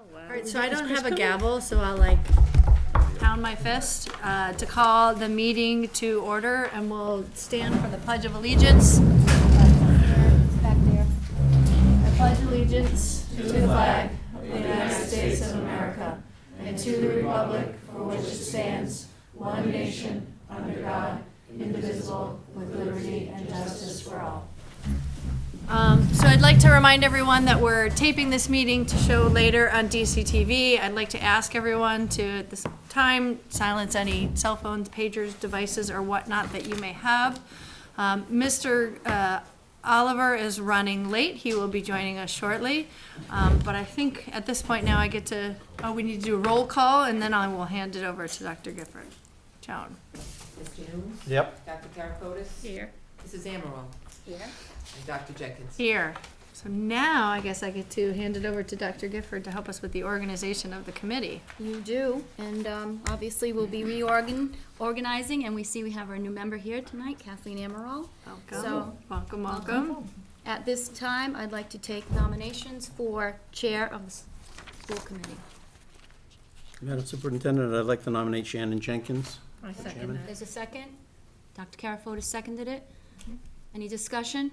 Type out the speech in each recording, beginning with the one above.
All right, so I don't have a gavel, so I'll like pound my fist to call the meeting to order, and we'll stand for the Pledge of Allegiance. Back there. I pledge allegiance to the flag of the United States of America and to the republic for which it stands, one nation, under God, indivisible, with liberty and justice for all. So I'd like to remind everyone that we're taping this meeting to show later on DCTV. I'd like to ask everyone to, at this time, silence any cell phones, pagers, devices, or whatnot that you may have. Mr. Oliver is running late. He will be joining us shortly. But I think at this point now I get to, we need to do a roll call, and then I will hand it over to Dr. Gifford. Joan. Mr. Jones? Yep. Dr. Karafotis? Here. Mrs. Amaral? Here. And Dr. Jenkins? Here. So now I guess I get to hand it over to Dr. Gifford to help us with the organization of the committee. You do, and obviously we'll be organizing, and we see we have our new member here tonight, Kathleen Amaral. Welcome. So, Welcome. At this time, I'd like to take nominations for Chair of the School Committee. Madam Superintendent, I'd like to nominate Shannon Jenkins. I second Chairman. that. There's a second. Dr. Karafotis seconded it. Any discussion?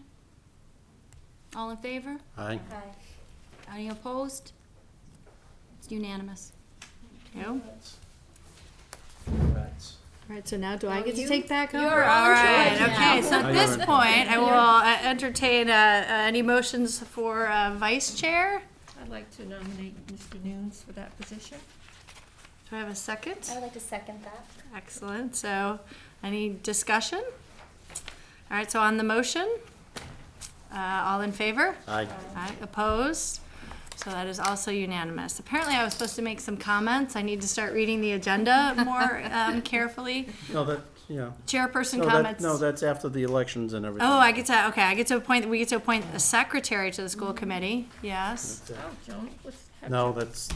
All in favor? Aye. Any opposed? It's unanimous. You? Congrats. All right, so now do I get to you- take back over? you're All on right, charge okay, now. so Now at this you're in. point, I will entertain any motions for vice chair. I'd like to nominate Mr. Nunes for that position. Do I have a second? I would like to second that. Excellent, so any discussion? All right, so on the motion, all in favor? Aye. Aye, opposed? So that is also unanimous. Apparently I was supposed to make some comments. I need to start reading the agenda more carefully. No, that, yeah. Chairperson No, that, comments. no, that's after the elections and everything. Oh, I get to appoint, we get to appoint a secretary to the school committee, yes. That's it. Oh, Joan, No, that's,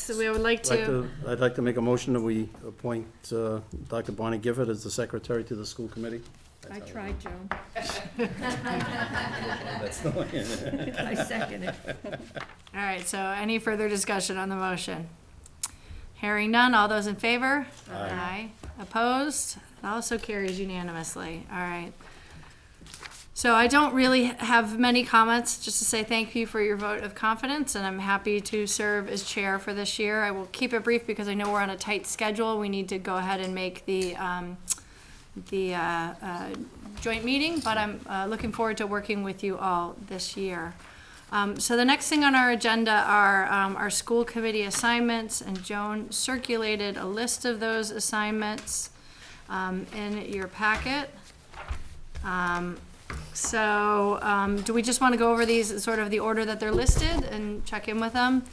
We would like to, I'd like to make a motion that we appoint Dr. Bonnie Gifford as the secretary to the school committee. I tried, Joan. That's the way. I second it. all right, so any further discussion on the motion? Hearing none, all those in favor? Aye. Opposed? It also carries unanimously, all right. So I don't really have many comments, just to say thank you for your vote of confidence, and I'm happy to serve as chair for this year. I will keep it brief because I know we're on a tight schedule. We need to go ahead and make the joint meeting, but I'm looking forward to working with you all this year. So the next thing on our agenda are our school committee assignments, and Joan circulated a list of those assignments in your packet. Do we just want to go over these in sort of the order that they're listed and check in with them?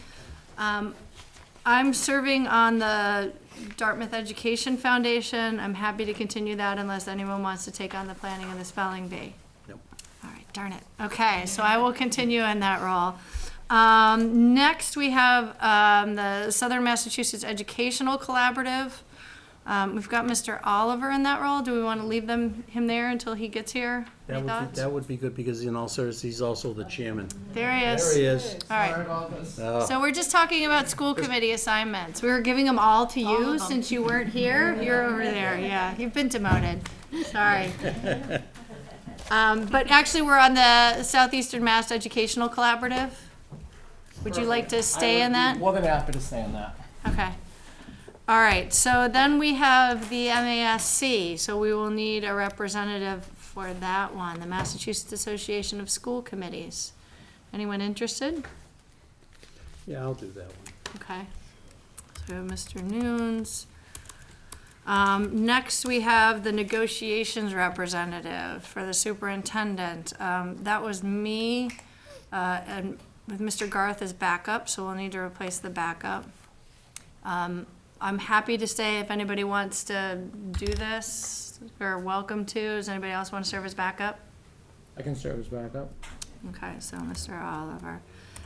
I'm serving on the Dartmouth Education Foundation. I'm happy to continue that unless anyone wants to take on the planning and the spelling bee. Nope. All right, darn it. Okay, so I will continue in that role. Next, we have the Southern Massachusetts Educational Collaborative. We've got Mr. Oliver in that role. Do we want to leave him there until he gets here? Any thoughts? That would be good because in all seriousness, he's also the chairman. There he is. There he is. All right. Oh. So we're just talking about school committee assignments. We were giving them all to you since you weren't here. You're over there, yeah. You've been demoted. Sorry. But actually, we're on the Southeastern Mass Educational Collaborative. Would you like to stay in that? More than happy to stay in that. Okay. All right, so then we have the MASC, so we will need a representative for that one, the Massachusetts Association of School Committees. Anyone interested? Yeah, I'll do that one. Okay. So we have Mr. Nunes. Next, we have the negotiations representative for the superintendent. That was me, and with Mr. Garth as backup, so we'll need to replace the backup. I'm happy to stay if anybody wants to do this. You're welcome to. Does anybody else want to serve as backup? I can serve as backup. Okay, so Mr. Oliver.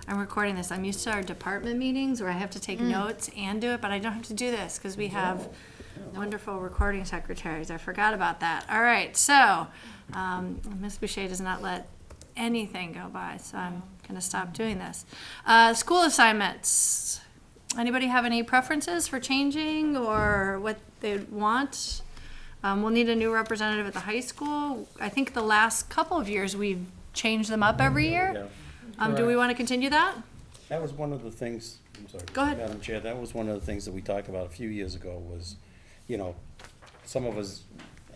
I'm recording this. I'm used to our department meetings where I have to take notes and do it, but I don't have to do this because we have wonderful recording secretaries. I forgot about that. All right, so Ms. Boucher does not let anything go by, so I'm going to stop doing this. School assignments. Anybody have any preferences for changing or what they'd want? We'll need a new representative at the high school. I think the last couple of years, we've changed them up every year. Yeah. Do we want to continue that? That was one of the things, I'm sorry. Go ahead. Madam Chair, that was one of the things that we talked about a few years ago was, you know, some of us,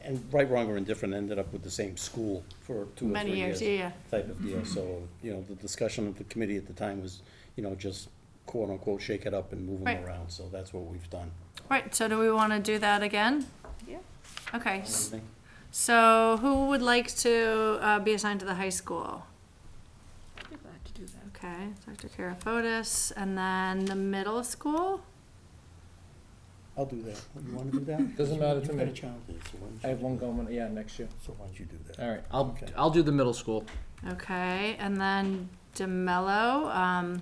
and right, wrong, or indifferent, ended up with the same school for 2 or 3 Many years, yeah. type of deal. So, you know, the discussion of the committee at the time was, you know, just quote unquote, shake it up and move them Right. around. So that's what we've done. Right, so do we want to do that again? Yeah. Okay, Anything? so who would like to be assigned to the high school? I'd be glad to do that. Okay, Dr. Karafotis, and then the middle school? I'll do that. You wanna do that? Doesn't matter to You've got me. a child there, so why don't I you have one do that? going, yeah, next year. So why don't you do that? All right, Okay. I'll do the middle school. Okay, and then DeMello,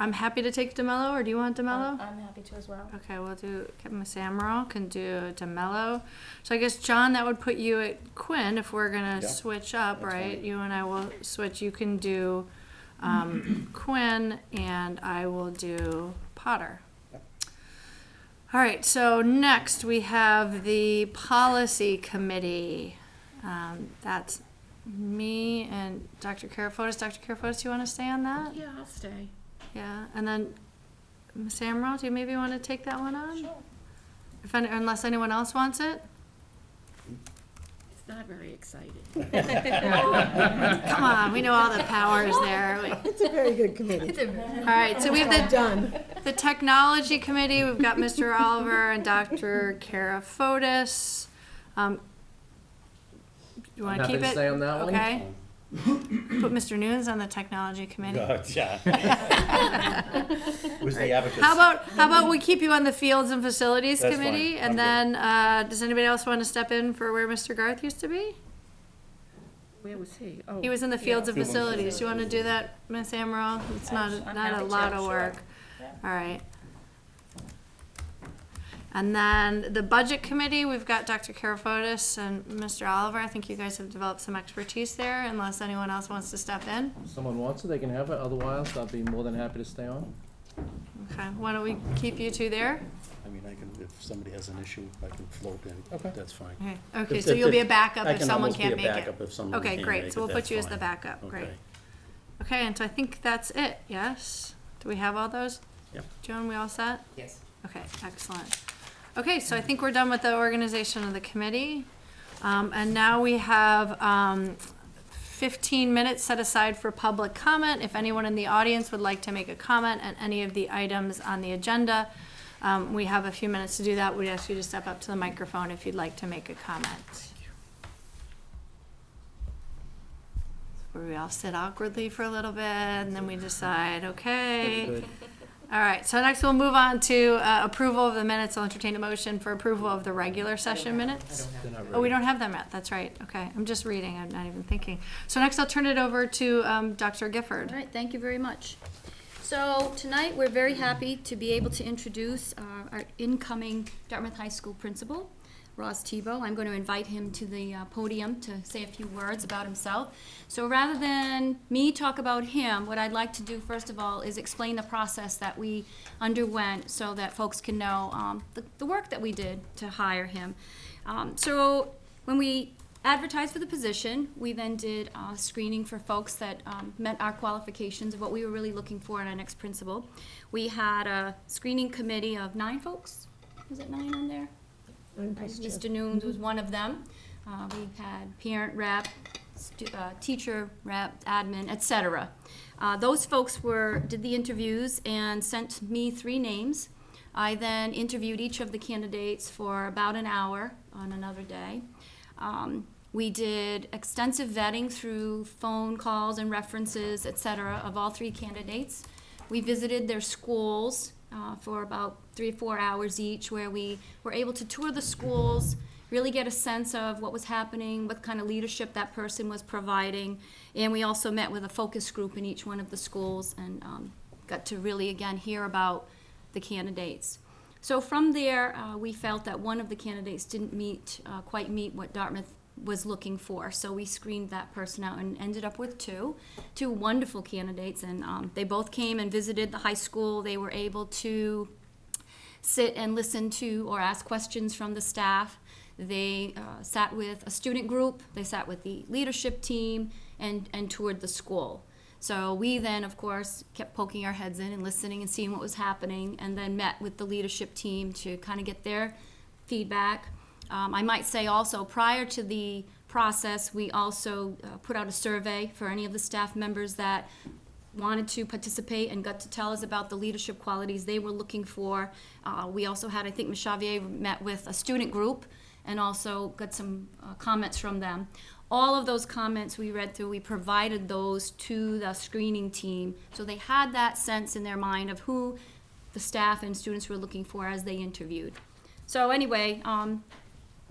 I'm happy to take DeMello, or do you want DeMello? I'm happy to as well. Okay, we'll do, Miss Amaral can do DeMello. So I guess, John, that would put you at Quinn if we're gonna Yeah, switch up, that's right? fine. You and I will switch, you can do, Quinn, and I will do Potter. Yep. All right, so next we have the Policy Committee. That's me and Dr. Karafotis. Dr. Karafotis, do you wanna stay on that? Yeah, I'll stay. Yeah, and then Ms. Amaral, do you maybe want to take that one on? Sure. If any, unless anyone else wants it? It's not very exciting. Come on, we know all the powers there. It's a very good committee. All right, so we have Done. the Technology Committee. We've got Mr. Oliver and Dr. Karafotis. You want to Happy keep to it? stay on that one. Okay. Put Mr. Nunes on the Technology Committee. God, yeah. Who's the abacus? How about we keep you on the Fields and Facilities That's Committee? fine. And I'm then, does anybody else want to step in for where Mr. Garth used to be? Where was he? Oh, He was in the Fields and Fields and Facilities. Do you want to do that, Miss Amaral? It's not, I'm not a happy lot to, of sure. work. All right. And then the Budget Committee, we've got Dr. Karafotis and Mr. Oliver. I think you guys have developed some expertise there, unless anyone else wants to step in. If someone wants it, they can have it. Otherwise, I'll be more than happy to stay on. Okay, why don't we keep you two there? I mean, I can, if somebody has an issue, I can float in. Okay. That's fine. Okay, If- so if- you'll be a backup I if can someone almost be can't a make it. backup if someone Okay, can't great, make so it, we'll put that's you as the fine. backup, great. Okay. Okay, and so I think that's it, yes? Do we have all those? Yep. Joan, we all set? Yes. Okay, excellent. Okay, so I think we're done with the organization of the committee. And now we have 15 minutes set aside for public comment. If anyone in the audience would like to make a comment on any of the items on the agenda, we have a few minutes to do that. We'd ask you to step up to the microphone if you'd like to make a comment. Where we all sit awkwardly for a little bit, and then we decide, okay. Good. All right, so next we'll move on to approval of the minutes. I'll entertain a motion for approval of the regular session minutes. They're not Oh, we ready. don't have them yet, that's right, okay. I'm just reading, I'm not even thinking. So next I'll turn it over to Dr. Gifford. All right, thank you very much. So tonight, we're very happy to be able to introduce our incoming Dartmouth High School principal, Ross Tebow. I'm going to invite him to the podium to say a few words about himself. So rather than me talk about him, what I'd like to do first of all is explain the process that we underwent so that folks can know the work that we did to hire him. So when we advertised for the position, we then did screening for folks that met our qualifications of what we were really looking for in our next principal. We had a screening committee of 9 folks. Was it 9 on there? Mr. Nunes was one of them. We had parent rep, teacher rep, admin, etc. Those folks did the interviews and sent me 3 names. I then interviewed each of the candidates for about an hour on another day. We did extensive vetting through phone calls and references, etc., of all 3 candidates. We visited their schools for about 3 or 4 hours each, where we were able to tour the schools, really get a sense of what was happening, what kind of leadership that person was providing, and we also met with a focus group in each one of the schools and got to really, again, hear about the candidates. So from there, we felt that one of the candidates didn't quite meet what Dartmouth was looking for. So we screened that person out and ended up with two wonderful candidates. And they both came and visited the high school. They were able to sit and listen to or ask questions from the staff. They sat with a student group, they sat with the leadership team, and toured the school. So we then, of course, kept poking our heads in and listening and seeing what was happening, and then met with the leadership team to kind of get their feedback. I might say also, prior to the process, we also put out a survey for any of the staff members that wanted to participate and got to tell us about the leadership qualities they were looking for. We also had, I think Ms. Xavier met with a student group and also got some comments from them. All of those comments we read through, we provided those to the screening team, so they had that sense in their mind of who the staff and students were looking for as they interviewed. So anyway,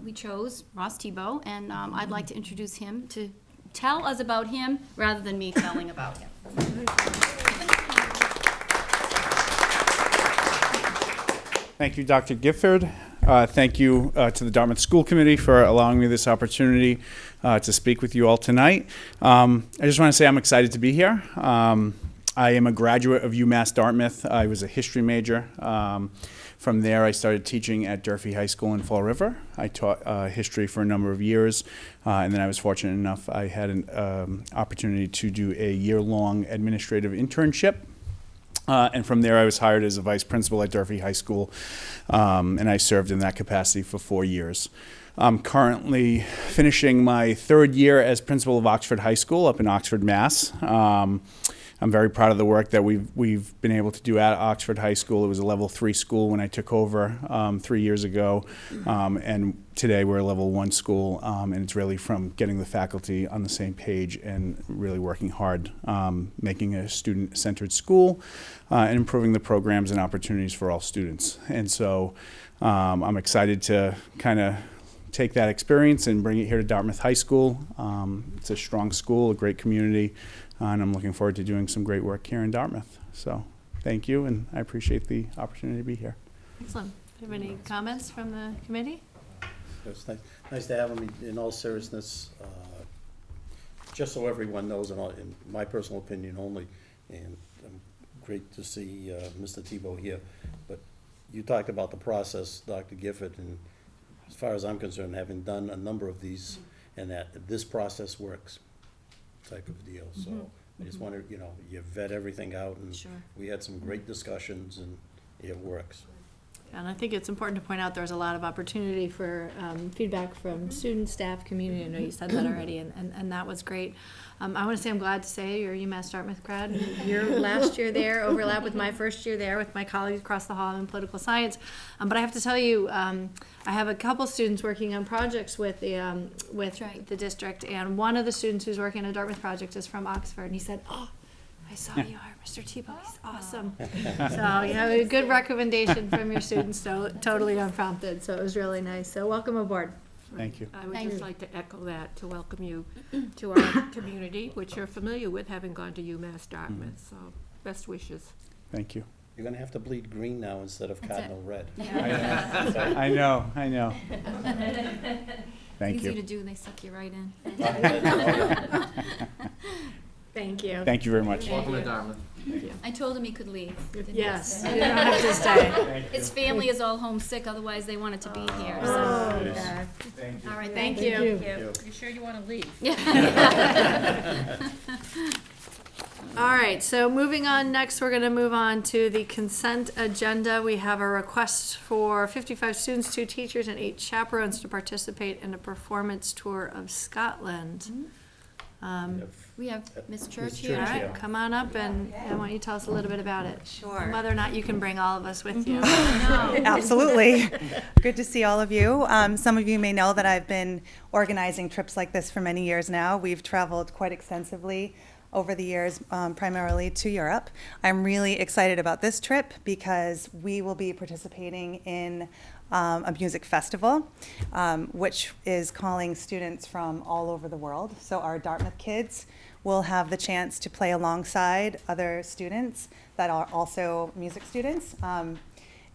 we chose Ross Tebow, and I'd like to introduce him to tell us about him rather than me telling about him. Thank you, Dr. Gifford. Thank you to the Dartmouth School Committee for allowing me this opportunity to speak with you all tonight. I just want to say I'm excited to be here. I am a graduate of UMass Dartmouth. I was a history major. From there, I started teaching at Durfee High School in Fall River. I taught history for a number of years, and then I was fortunate enough I had an opportunity to do a year-long administrative internship. And from there, I was hired as a vice principal at Durfee High School, and I served in that capacity for 4 years. I'm currently finishing my 3rd year as principal of Oxford High School up in Oxford, Mass. I'm very proud of the work that we've been able to do at Oxford High School. It was a level 3 school when I took over 3 years ago, and today we're a level 1 school, and it's really from getting the faculty on the same page and really working hard, making a student-centered school, and improving the programs and opportunities for all students. And so I'm excited to kind of take that experience and bring it here to Dartmouth High School. It's a strong school, a great community, and I'm looking forward to doing some great work here in Dartmouth. So thank you, and I appreciate the opportunity to be here. Excellent. Do you have any comments from the committee? It's nice to have him. In all seriousness, just so everyone knows, in my personal opinion only, and great to see Mr. Tebow here, but you talked about the process, Dr. Gifford, and as far as I'm concerned, having done a number of these, and that this process works type of deal. So I just wanted, you vet everything out, and Sure. we had some great discussions, and it works. And I think it's important to point out there's a lot of opportunity for feedback from students, staff, community. I know you said that already, and that was great. I want to say I'm glad to say you're a UMass Dartmouth grad. Your last year there overlapped with my first year there with my colleagues across the hall in political science. But I have to tell you, I have a couple students working on projects with the the district, and one of the students who's working on a Dartmouth project is from Oxford, and he said, "Oh, I saw you are Mr. Tebow. He's awesome." So, a good recommendation from your students, so totally unprompted. So it was really nice. So welcome aboard. Thank you. I would Thank just you. like to echo that, to welcome you to our community, which you're familiar with, having gone to UMass Dartmouth, so best wishes. Thank you. You're gonna have to bleed green now instead of That's cardinal red. I know. Thank Easy to you. do, they suck you right in. Thank you. Thank you very much. Welcome to Dartmouth. I told him he could leave. Didn't Yes, I? you don't have to stay. His family is all homesick, otherwise they wanted to be here, so. Oh, Yes. God. Thank you. All right, Thank thank you. you. You sure you want to leave? All right, so moving on, next we're going to move on to the consent agenda. We have a request for 55 students, 2 teachers, and 8 chaperones to participate in a performance tour of Scotland. We have Ms. Church Ms. here. All Church, right, yeah. come on up, and I want you to tell us a little bit about it. Sure. And whether or not you can bring all of us with you. Absolutely. Good to see all of you. Some of you may know that I've been organizing trips like this for many years now. We've traveled quite extensively over the years, primarily to Europe. I'm really excited about this trip because we will be participating in a music festival, which is calling students from all over the world. So our Dartmouth kids will have the chance to play alongside other students that are also music students.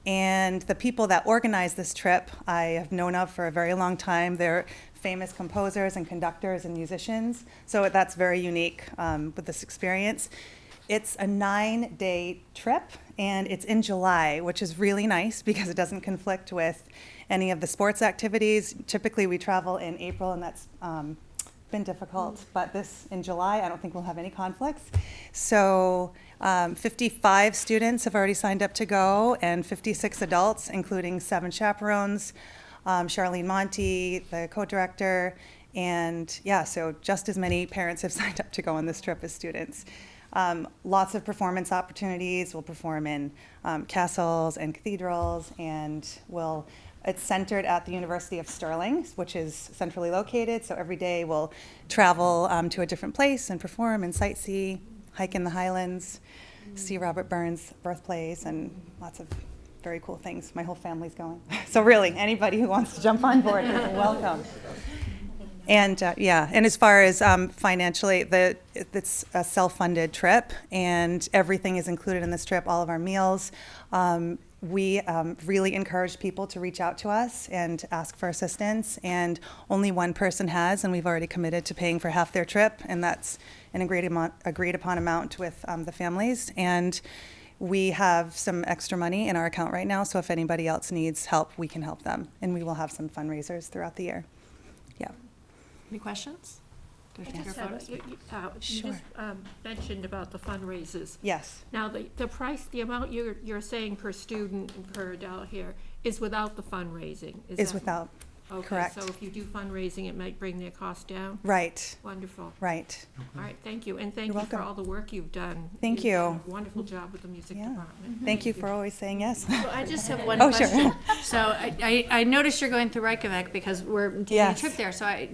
And the people that organize this trip, I have known of for a very long time. They're famous composers and conductors and musicians. So that's very unique with this experience. It's a 9-day trip, and it's in July, which is really nice because it doesn't conflict with any of the sports activities. Typically, we travel in April, and that's been difficult, but this in July, I don't think we'll have any conflicts. So 55 students have already signed up to go, and 56 adults, including 7 chaperones, Charlene Monty, the co-director, and yeah, so just as many parents have signed up to go on this trip as students. Lots of performance opportunities. We'll perform in castles and cathedrals, and it's centered at the University of Stirling, which is centrally located. So every day we'll travel to a different place and perform and sightsee, hike in the Highlands, see Robert Burns' birthplace, and lots of very cool things. My whole family's going. So really, anybody who wants to jump on board is welcome. And and as far as financially, it's a self-funded trip, and everything is included in this trip, all of our meals. We really encourage people to reach out to us and ask for assistance, and only one person has, and we've already committed to paying for half their trip, and that's an agreed upon amount with the families. And we have some extra money in our account right now, so if anybody else needs help, we can help them, and we will have some fundraisers throughout the year. Yeah. Any questions? I just have, you Sure. just mentioned about the fundraisers. Yes. Now, the price, the amount you're saying per student and per adult here is without the fundraising? Is that- without. Okay, correct. so if you do fundraising, it might bring their cost down? Right. Wonderful. Right. All right, thank you, and thank You're you for welcome. all the work you've done. Thank You've done you. a wonderful job with the music Yeah. department. Thank you for always saying yes. So I just have one Oh, sure. question. So I noticed you're going through Reykjavik because we're taking Yes. a trip there. So I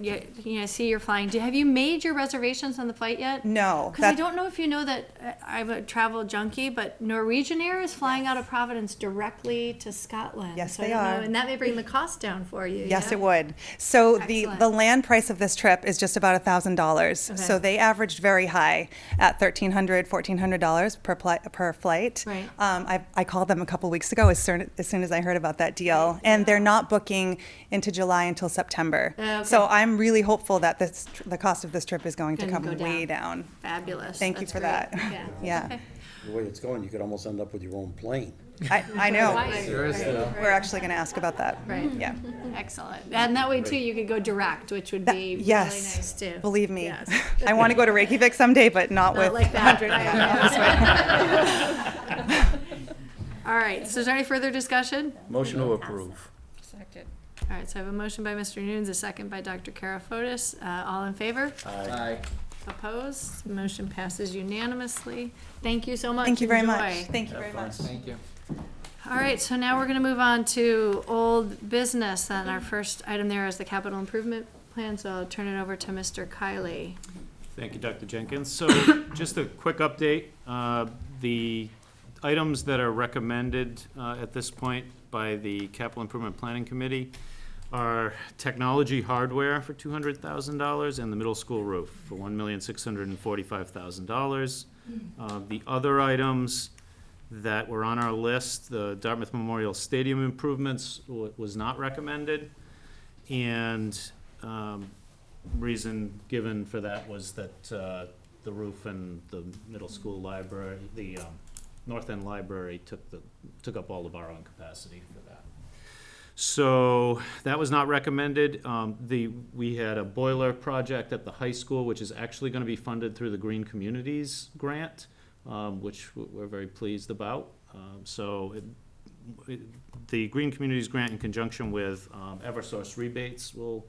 see you're flying. Have you made your reservations on the flight yet? No. Because I don't know if you know that I'm a travel junkie, but Norwegian Air is flying out of Providence directly to Scotland. Yes, So I they don't know, are. and that may bring the cost down for you. Yes, yeah? it would. So Excellent. the land price of this trip is just about $1,000. Okay. So they averaged very high at $1,300, $1,400 per flight. Right. I called them a couple weeks ago as soon as I heard about that deal, and they're not booking into July until September. Okay. So I'm really hopeful that the cost of this trip is going to Gonna come go way down. Fabulous. Thank you That's for great. that. Yeah. Yeah. Okay. The way it's going, you could almost end up with your own plane. I know. Right. We're actually going to ask about that. Right. Yeah. Excellent. And that way too, you could go direct, which would be really Yes. nice too. Believe me. Yes. I want to go to Reykjavik someday, but not with Not like that. 100. All right, so is there any further discussion? Motion to approve. Second. All right, so I have a motion by Mr. Nunes, a second by Dr. Karafotis. All in favor? Aye. Opposed? Motion passes unanimously. Thank you so much. Thank you very Enjoy. much. Thank you very much. Thank you. All right, so now we're gonna move on to old business, then our first item there is the capital improvement plan, so I'll turn it over to Mr. Kiley. Thank you, Dr. Jenkins. So just a quick update. The items that are recommended at this point by the Capital Improvement Planning Committee are technology hardware for $200,000 and the middle school roof for $1,645,000. The other items that were on our list, the Dartmouth Memorial Stadium improvements was not recommended. And reason given for that was that the roof and the middle school library, the North End Library took up all of our own capacity for that. So that was not recommended. We had a boiler project at the high school, which is actually going to be funded through the Green Communities grant, which we're very pleased about. The Green Communities grant, in conjunction with Eversource rebates, will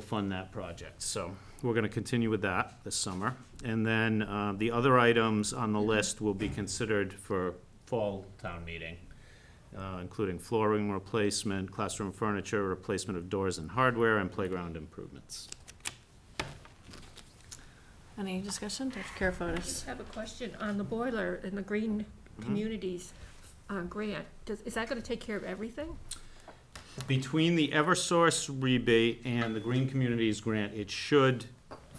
fund that project. So we're going to continue with that this summer. And then the other items on the list will be considered for fall town meeting, including flooring replacement, classroom furniture, replacement of doors and hardware, and playground improvements. Any discussion? Dr. Karafotis. I have a question on the boiler and the Green Communities grant. Is that gonna take care of everything? Between the Eversource rebate and the Green Communities grant, it should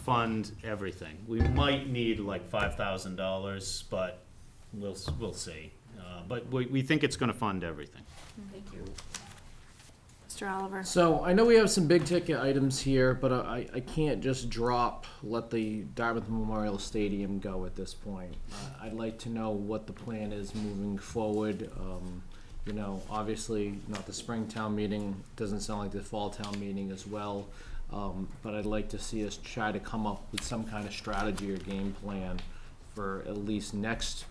fund everything. We might need like $5,000, but we'll see. But we think it's gonna fund everything. Thank you. Mr. Mr. Oliver? So I know we have some big ticket items here, but I can't just let the Dartmouth Memorial Stadium go at this point. I'd like to know what the plan is moving forward. You know, obviously not the Springtown meeting, doesn't sound like the Fall Town meeting as well. But I'd like to see us try to come up with some kind of strategy or game plan for at least next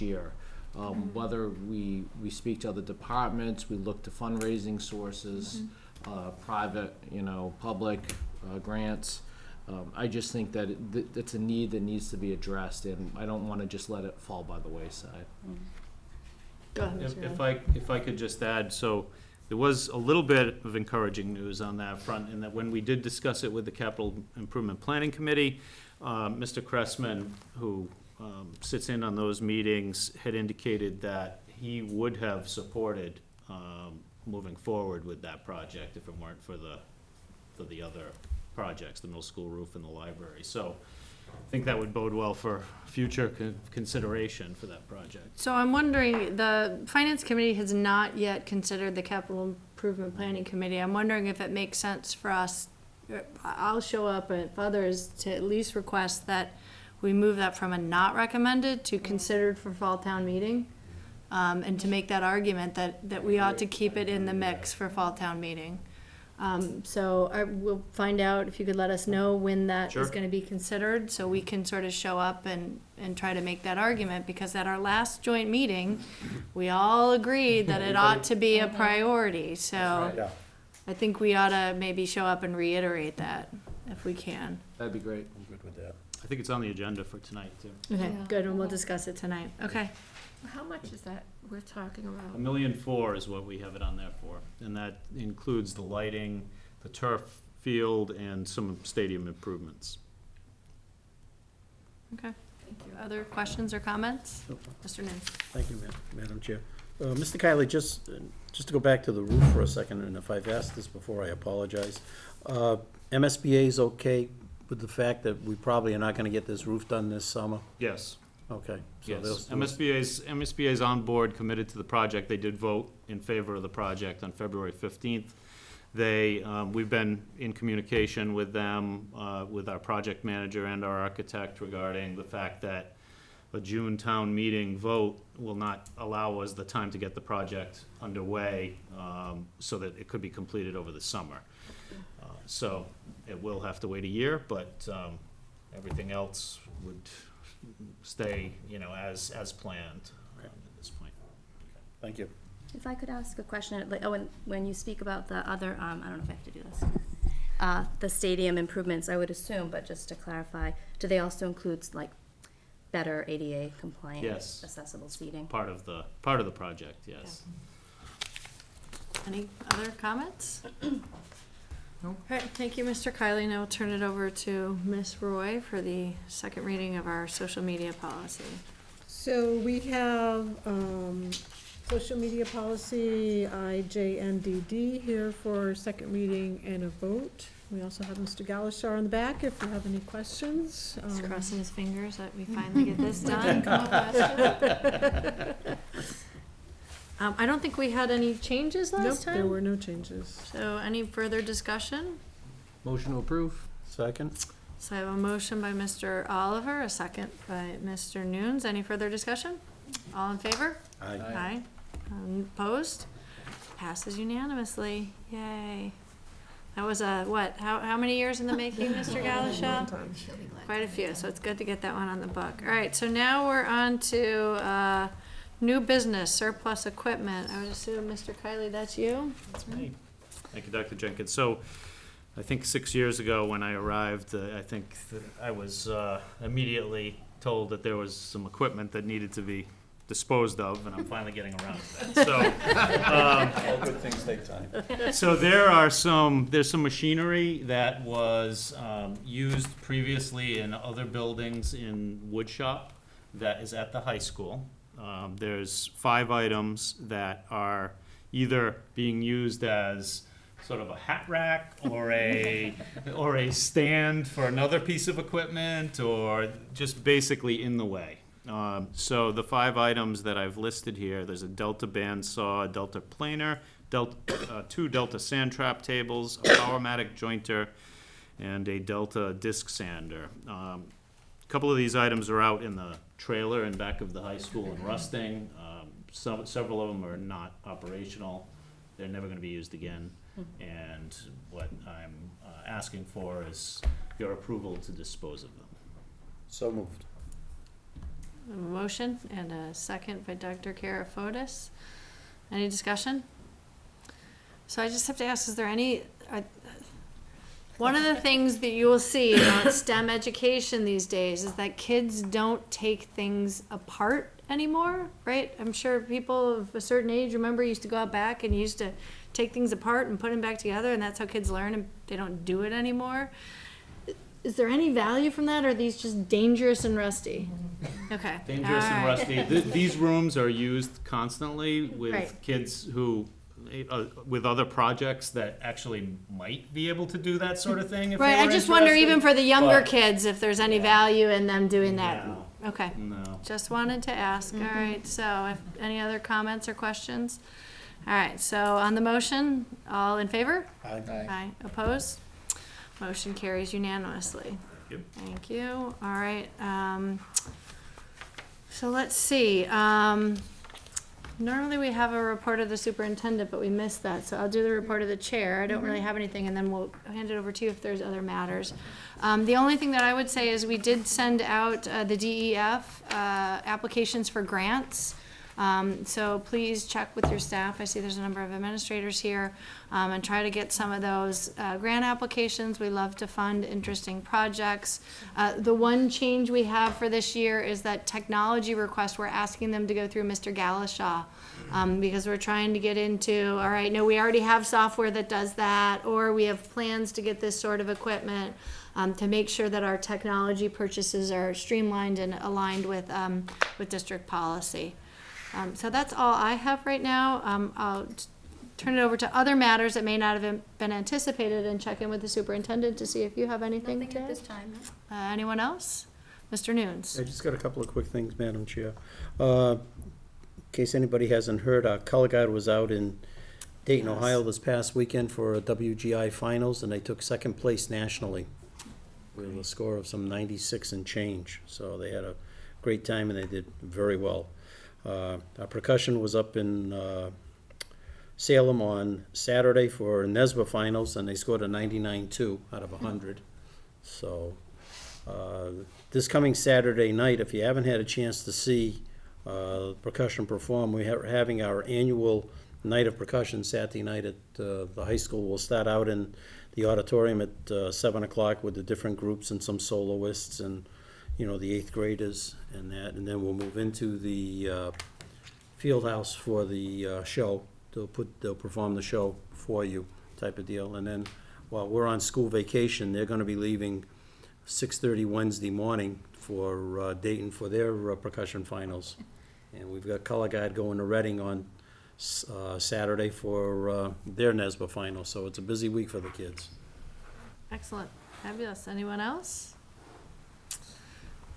year. Whether we speak to other departments, we look to fundraising sources, private, public grants. I just think that it's a need that needs to be addressed, and I don't want to just let it fall by the wayside. Go ahead, Mr. If I could just add, so there was a little bit of encouraging news on that front, in that when we did discuss it with the Capital Improvement Planning Committee, Mr. Cressman, who sits in on those meetings, had indicated that he would have supported moving forward with that project if it weren't for the other projects, the middle school roof and the library. So I think that would bode well for future consideration for that project. So I'm wondering, the Finance Committee has not yet considered the Capital Improvement Planning Committee. I'm wondering if it makes sense for us, I'll show up and others, to at least request that we move that from a not recommended to considered for fall town meeting. And to make that argument that we ought to keep it in the mix for fall town meeting. So we'll find out if you could let us know when that Sure. is gonna be considered, so we can sort of show up and try to make that argument, because at our last joint meeting, we all agreed that it ought to be a priority, so Yeah. I think we ought to maybe show up and reiterate that, if we can. That'd be great. I'm good with that. I think it's on the agenda for tonight, too. Okay, Yeah. good, and we'll discuss it tonight, okay. How much is that we're talking about? $1.4 million is what we have it on there for, and that includes the lighting, the turf field, and some stadium improvements. Okay. Other questions or comments? Mr. Nunes? Thank you, Madam Chair. Mr. Kiley, just to go back to the roof for a second, and if I've asked this before, I apologize. MSBA is okay with the fact that we probably are not gonna get this roof done this summer? Yes, Okay. So yes. they'll- MSBA's on board, committed to the project. They did vote in favor of the project on February 15th. We've been in communication with them, with our project manager and our architect, regarding the fact that a June town meeting vote will not allow us the time to get the project underway, so that it could be completed over the summer. So it will have to wait a year, but everything else would stay, as planned at this point. Thank you. If I could ask a question, like, when you speak about the other, I don't know if I have to do this, the stadium improvements, I would assume, but just to clarify, do they also include like better ADA compliant, Yes. accessible seating? Part of the project, yes. Any other comments? All right, thank you, Mr. Kiley. Now we'll turn it over to Ms. Roy for the second reading of our social media policy. So we have social media policy IJNDD here for second reading and a vote. We also have Mr. Galishar on the back if you have any questions. He's crossing his fingers that we finally get this done. Come up, Lester. I don't think we had any changes Nope, last there time. were no changes. So any further discussion? Motion to approve? Second? So I have a motion by Mr. Oliver, a second by Mr. Nunes. Any further discussion? All in favor? Aye. Aye. Opposed? Passes unanimously. Yay. That was how many years in the making, Mr. Galasha? Quite a few, so it's good to get that one on the book. All right, so now we're on to new business, surplus equipment. I would assume, Mr. Kiley, that's you? That's me. Thank you, Dr. Jenkins. So, I think 6 years ago when I arrived, I think that I was immediately told that there was some equipment that needed to be disposed of, and I'm finally getting around to that. So, All good things take time. so there's some machinery that was used previously in other buildings in woodshop that is at the high school. There's 5 items that are either being used as sort of a hat rack or a stand for another piece of equipment, or just basically in the way. So the 5 items that I've listed here, there's a Delta bandsaw, a Delta planer, two Delta sand trap tables, a Powermatic jointer, and a Delta disc sander. A couple of these items are out in the trailer in back of the high school in Rusting. Several of them are not operational. They're never going to be used again. And what I'm asking for is your approval to dispose of them. So moved. A motion and a second by Dr. Kara Fotis. Any discussion? So I just have to ask, is there any, one of the things that you will see about STEM education these days is that kids don't take things apart anymore, right? I'm sure people of a certain age remember used to go out back and used to take things apart and put them back together, and that's how kids learn, and they don't do it anymore. Is there any value from that, or are these just dangerous and rusty? Okay. Dangerous and All right. rusty. These rooms are used constantly with Right. kids who, with other projects that actually might be able to do that sort of thing if Right, they I were just wonder, even interested. for the younger But- kids, if there's any value in them doing that. No. Okay, No. just wanted to ask. All right, so if any other comments or questions? All right, so on the motion, all in favor? Aye. Aye. Opposed? Motion carries unanimously. Thank you. Thank you. All right, so let's see. Normally we have a report of the superintendent, but we missed that, so I'll do the report of the chair. I don't really have anything, and then we'll hand it over to you if there's other matters. The only thing that I would say is we did send out the DEF applications for grants. So please check with your staff. I see there's a number of administrators here, and try to get some of those grant applications. We love to fund interesting projects. The one change we have for this year is that technology request, we're asking them to go through Mr. Galashaw, because we're trying to get into, all right, no, we already have software that does that, or we have plans to get this sort of equipment, to make sure that our technology purchases are streamlined and aligned with district policy. So that's all I have right now. I'll turn it over to other matters that may not have been anticipated and check in with the superintendent to see if you have anything Nothing to at add. this time. Anyone else? Mr. Nunes? I just got a couple of quick things, Madam Chair. In case anybody hasn't heard, our color guard was out in Dayton, Yes. Ohio this past weekend for a WGI finals, and they took second place nationally with a score of some 96 and change. So they had a great time, and they did very well. Our percussion was up in Salem on Saturday for NESBA finals, and they scored a 99.2 out of 100. So this coming Saturday night, if you haven't had a chance to see percussion perform, we're having our annual night of percussion Saturday night at the high school. We'll start out in the auditorium at 7 o'clock with the different groups and some soloists and, you know, the 8th graders and that, and then we'll move into the field house for the show. They'll perform the show for you, type of deal. And then while we're on school vacation, they're going to be leaving 6:30 Wednesday morning for Dayton for their percussion finals. And we've got color guard going to Reading on Saturday for their NESBA final. So it's a busy week for the kids. Excellent. Fabulous. Anyone else?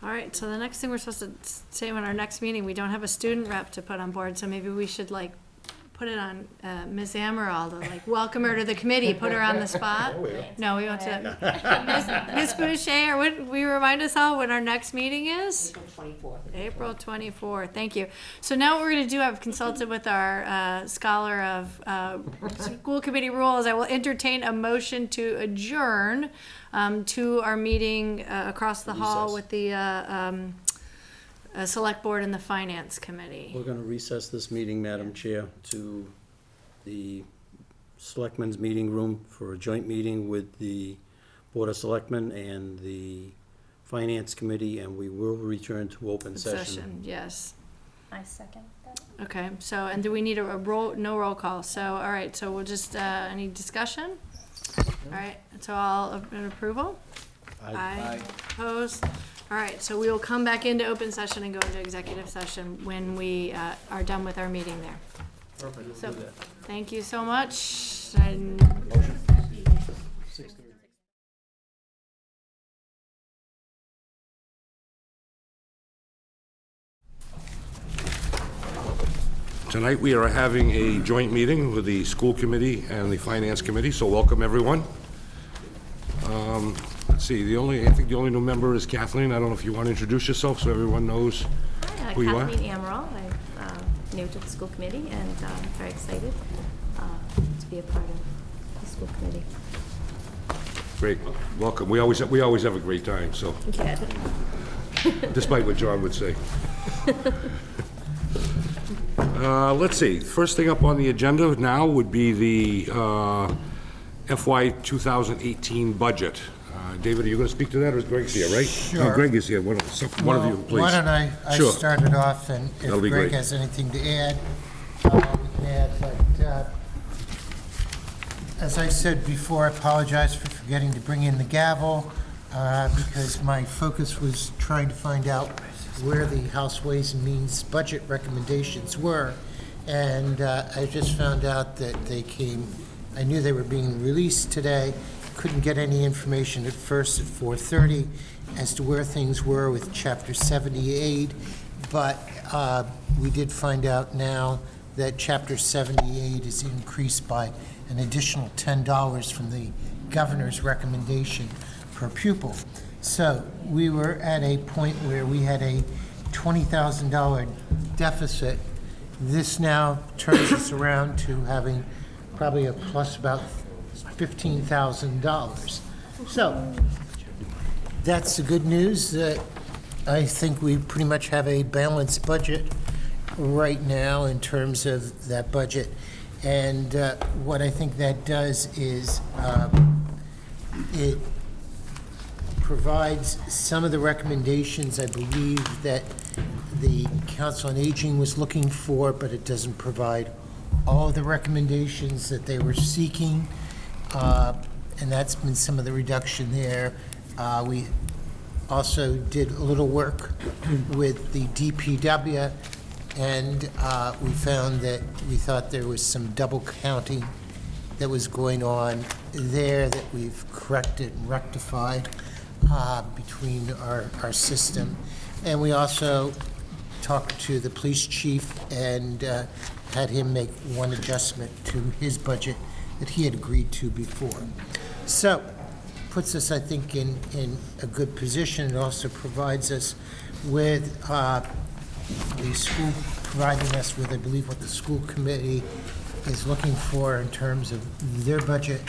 All right, so the next thing we're supposed to say in our next meeting, we don't have a student rep to put on board, so maybe we should like put it on Ms. Amaral to like welcome her to the committee, put her on the spot. No, we want to. Ms. Boucher, or what, will you remind us all when our next meeting is? April 24th. April 24th, thank you. So now what we're going to do, I've consulted with our scholar of school committee rules. I will entertain a motion to adjourn to our meeting across the hall Recess. with the select board and the finance committee. We're going to recess this meeting, Madam Chair, to the Selectmen's meeting room for a joint meeting with the Board of Selectmen and the Finance Committee, and we will return to open session. Yes. I second that. Okay, so, and do we need a roll, no roll call? So, all right, so we'll just, any discussion? All right, so all in approval? Aye. Opposed? All right, so we will come back into open session and go into executive session when we are done with our meeting there. Perfect. So, thank you so much. And 6:30. Tonight, we are having a joint meeting with the school committee and the finance committee, so welcome, everyone. Let's see, I think the only new member is Kathleen. I don't know if you want to introduce yourself so everyone knows Hi, who you are. Kathleen Amaral. I'm new to the school committee and very excited to be a part of the school committee. Great, welcome. We always have a great time, so, Yeah. despite what John would say. Let's see, first thing up on the agenda now would be the FY 2018 budget. David, are you going to speak to that, or is Greg here, right? Sure. No, Greg is here. One of you, please. Why don't I Sure. start it off, and if That'll be Greg great. has anything to add, we can add, but as I said before, I apologize for forgetting to bring in the gavel, because my focus was trying to find out where the House Ways and Means budget recommendations were, and I just found out that I knew they were being released today. Couldn't get any information at first at 4:30 as to where things were with Chapter 78, but we did find out now that Chapter 78 is increased by an additional $10 from the governor's recommendation per pupil. So we were at a point where we had a $20,000 deficit. This now turns us around to having probably a plus about $15,000. So that's the good news, that I think we pretty much have a balanced budget right now in terms of that budget. And what I think that does is it provides some of the recommendations, I believe, that the Council on Aging was looking for, but it doesn't provide all of the recommendations that they were seeking. And that's been some of the reduction there. We also did a little work with the DPW, and we found that we thought there was some double counting that was going on there that we've corrected and rectified between our system. And we also talked to the police chief and had him make one adjustment to his budget that he had agreed to before. So, puts us, I think, in a good position. It also provides us with the school, providing us with, I believe, what the school committee is looking for in terms of their budget.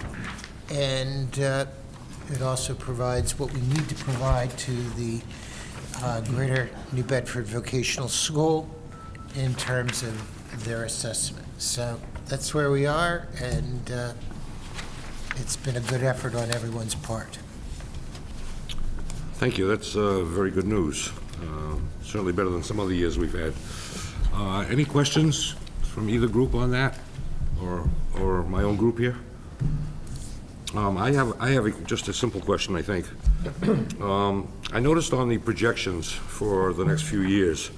And it also provides what we need to provide to the Greater New Bedford Vocational School in terms of their assessment. So that's where we are, and it's been a good effort on everyone's part. Thank you, that's very good news. Certainly better than some other years we've had. Any questions from either group on that, or my own group here? I have just a simple question, I think. I noticed on the projections for the next few years,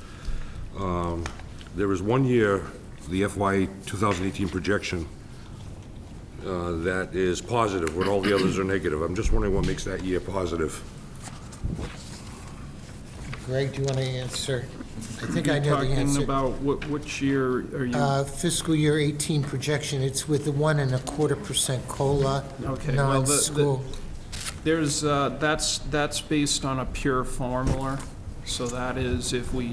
there is 1 year, the FY 2018 projection, that is positive, when all the others are negative. I'm just wondering what makes that year positive. Greg, do you want to answer? I think I know the answer. Talking about which year are you? Fiscal year 18 projection, it's with the 1.25% COLA, Okay, well, non-school. There's, that's based on a pure formula. So that is, if we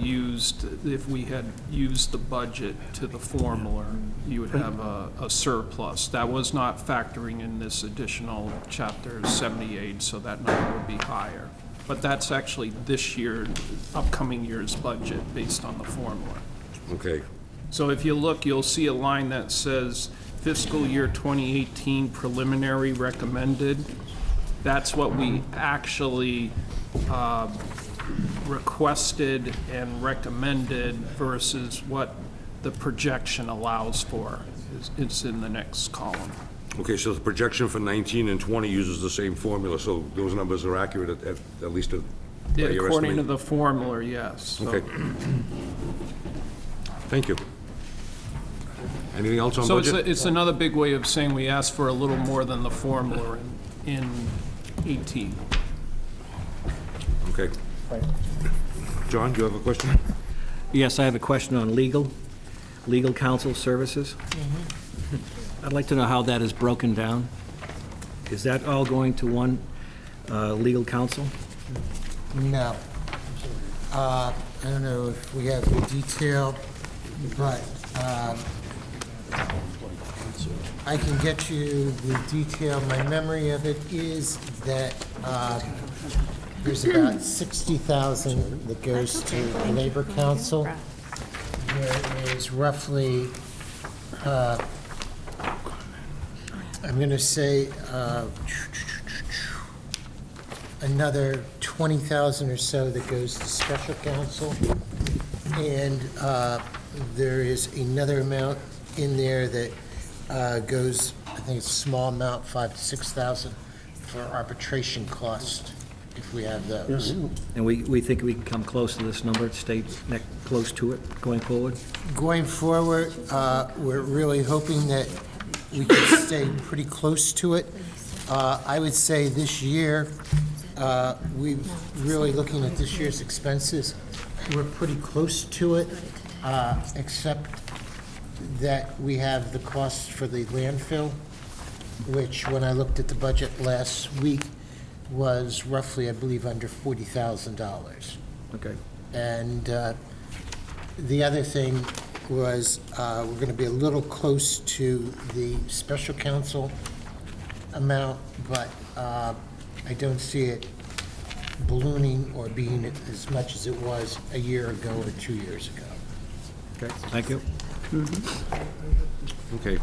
had used the budget to the formula, you would have a surplus. That was not factoring in this additional Chapter 78, so that number would be higher. But that's actually this year, upcoming year's budget based on the formula. Okay. So if you look, you'll see a line that says fiscal year 2018 preliminary recommended. That's what we actually requested and recommended versus what the projection allows for. It's in the next column. Okay, so the projection for 19 and 20 uses the same formula, so those numbers are accurate at least by your According to estimate? the formula, yes. So- Okay. Thank you. Anything else on So budget? it's another big way of saying we asked for a little more than the formula in 18. Okay. John, do you have a question? Yes, I have a question on legal. legal counsel services. I'd like to know how that is broken down. Is that all going to one legal counsel? No. I don't know if we have the detail, but I can get you the detail. My memory of it is that there's about 60,000 that goes to Labor Council. There is roughly, I'm going to say, another 20,000 or so that goes to special counsel. And there is another amount in there that goes, I think it's a small amount, 5,000 to 6,000 for arbitration cost, if we have those. And we think we can come close to this number, stay close to it going forward? Going forward, we're really hoping that we can stay pretty close to it. I would say this year, we've really looking at this year's expenses, we're pretty close to it, except that we have the costs for the landfill, which when I looked at the budget last week was roughly, I believe, under $40,000. Okay. And the other thing was we're going to be a little close to the special counsel amount, but I don't see it ballooning or being as much as it was a year ago or 2 years ago. Okay, thank you. Okay.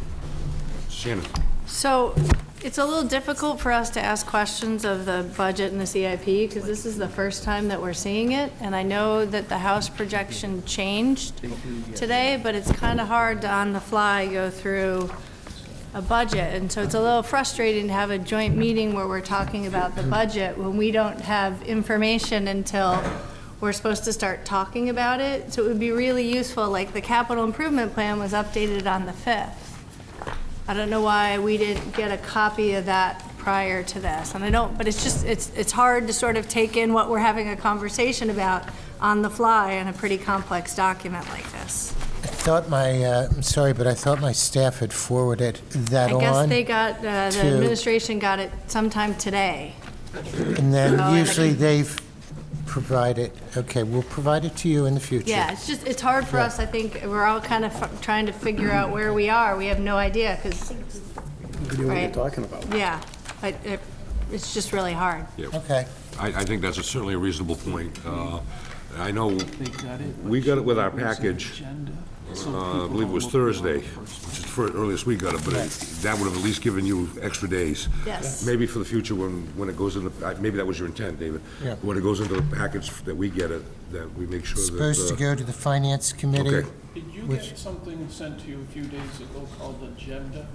Shannon? So it's a little difficult for us to ask questions of the budget and the CIP because this is the first time that we're seeing it. And I know that the House projection changed today, but it's kind of hard to on the fly go through a budget. And so it's a little frustrating to have a joint meeting where we're talking about the budget when we don't have information until we're supposed to start talking about it. So it would be really useful, like the capital improvement plan was updated on the 5th. I don't know why we didn't get a copy of that prior to this. And I don't, but it's just, it's hard to sort of take in what we're having a conversation about on the fly in a pretty complex document like this. I thought I'm sorry, but I thought my staff had forwarded that on. I guess they got, the administration got it sometime today. And then usually they've provided, okay, we'll provide it to you in the future. Yeah, it's just, it's hard for us, I think, we're all kind of trying to figure out where we are. We have no idea, because, What are you talking about? yeah, it's just really hard. Yeah. Okay. I think that's certainly a reasonable point. I know we got it with our package, I believe it was Thursday, which is the earliest we got it, but that would have at least given you extra days. Yes. Maybe for the future, when it goes in the, maybe that was your intent, David. Yeah. When it goes into the package that we get it, that we make sure that. Supposed to go to the Finance Committee. Okay. Did you Which- get something sent to you a few days ago called agenda?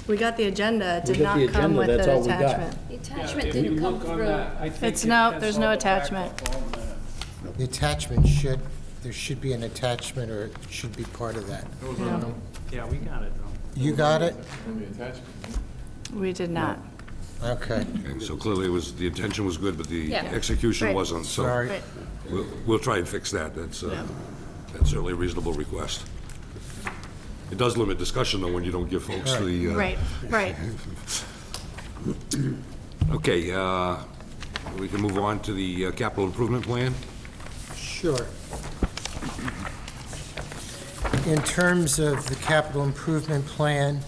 We got the agenda, it did We got not the come agenda, with that's the all we got. attachment. The attachment If you didn't come look on through. that, I think It's it no- has there's all no the attachment. backup on that. The attachment should, there should be an attachment, or it should be part of that. Yeah, we got it, though. You got it? We did not. Okay. And so clearly it was, the intention was good, but the Yeah. execution Right. wasn't, so. Sorry. Right. We'll try and fix that. That's certainly a reasonable request. It does limit discussion, though, when you don't give folks the. Right, right. Okay, we can move on to the capital improvement plan. Sure. In terms of the capital improvement plan,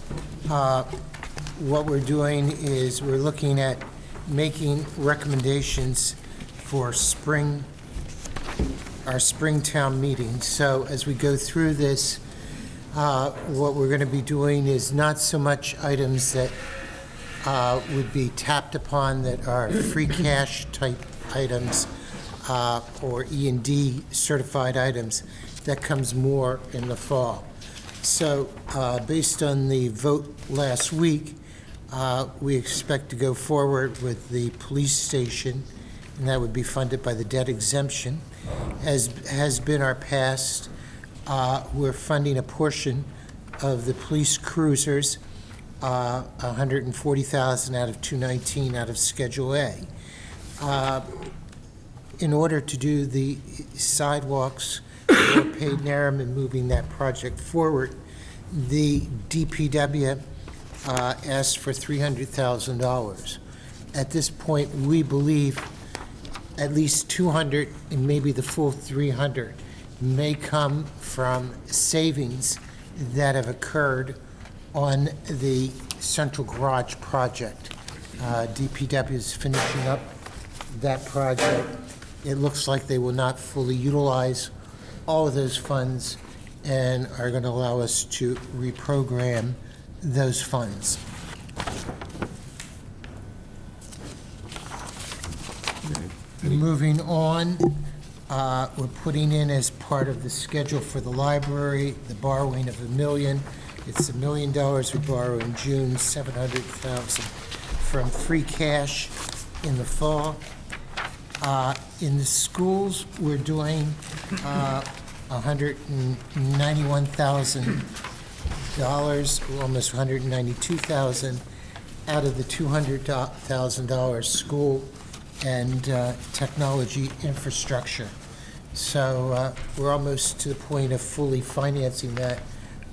what we're doing is we're looking at making recommendations for our Springtown meeting. So as we go through this, what we're going to be doing is not so much items that would be tapped upon that are free cash type items or E&D certified items. That comes more in the fall. So based on the vote last week, we expect to go forward with the police station, and that would be funded by the debt exemption. As has been our past, we're funding a portion of the police cruisers, $140,000 out of 219 out of Schedule A. In order to do the sidewalks for Paid Narrum and moving that project forward. The DPW asked for $300,000. At this point, we believe at least 200 and maybe the full 300 may come from savings that have occurred on the central garage project. DPW is finishing up that project. It looks like they will not fully utilize all of those funds and are going to allow us to reprogram those funds. Moving on, we're putting in as part of the schedule for the library, the borrowing of $1 million. It's $1 million we borrow in June, $700,000 from free cash in the fall. In the schools, we're doing $191,000, almost $192,000 out of the $200,000 school and technology infrastructure. So we're almost to the point of fully financing that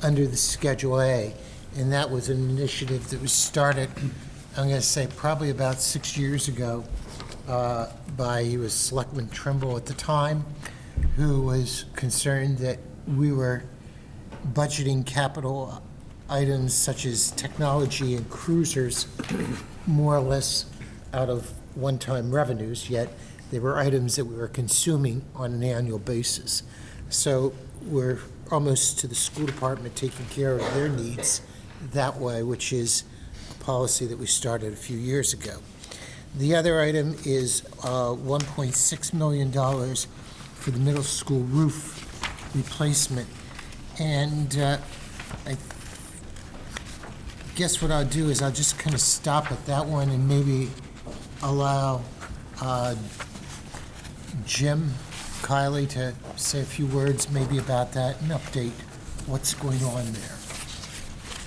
under the Schedule A. And that was an initiative that was started, I'm going to say, probably about 6 years ago by, he was Selectman Trimble at the time, who was concerned that we were budgeting capital items such as technology and cruisers more or less out of one-time revenues, yet they were items that we were consuming on an annual basis. So we're almost to the school department taking care of their needs that way, which is a policy that we started a few years ago. The other item is $1.6 million for the middle school roof replacement. And I guess what I'll do is I'll just kind of stop at that one and maybe allow Jim Kiley to say a few words maybe about that and update what's going on there.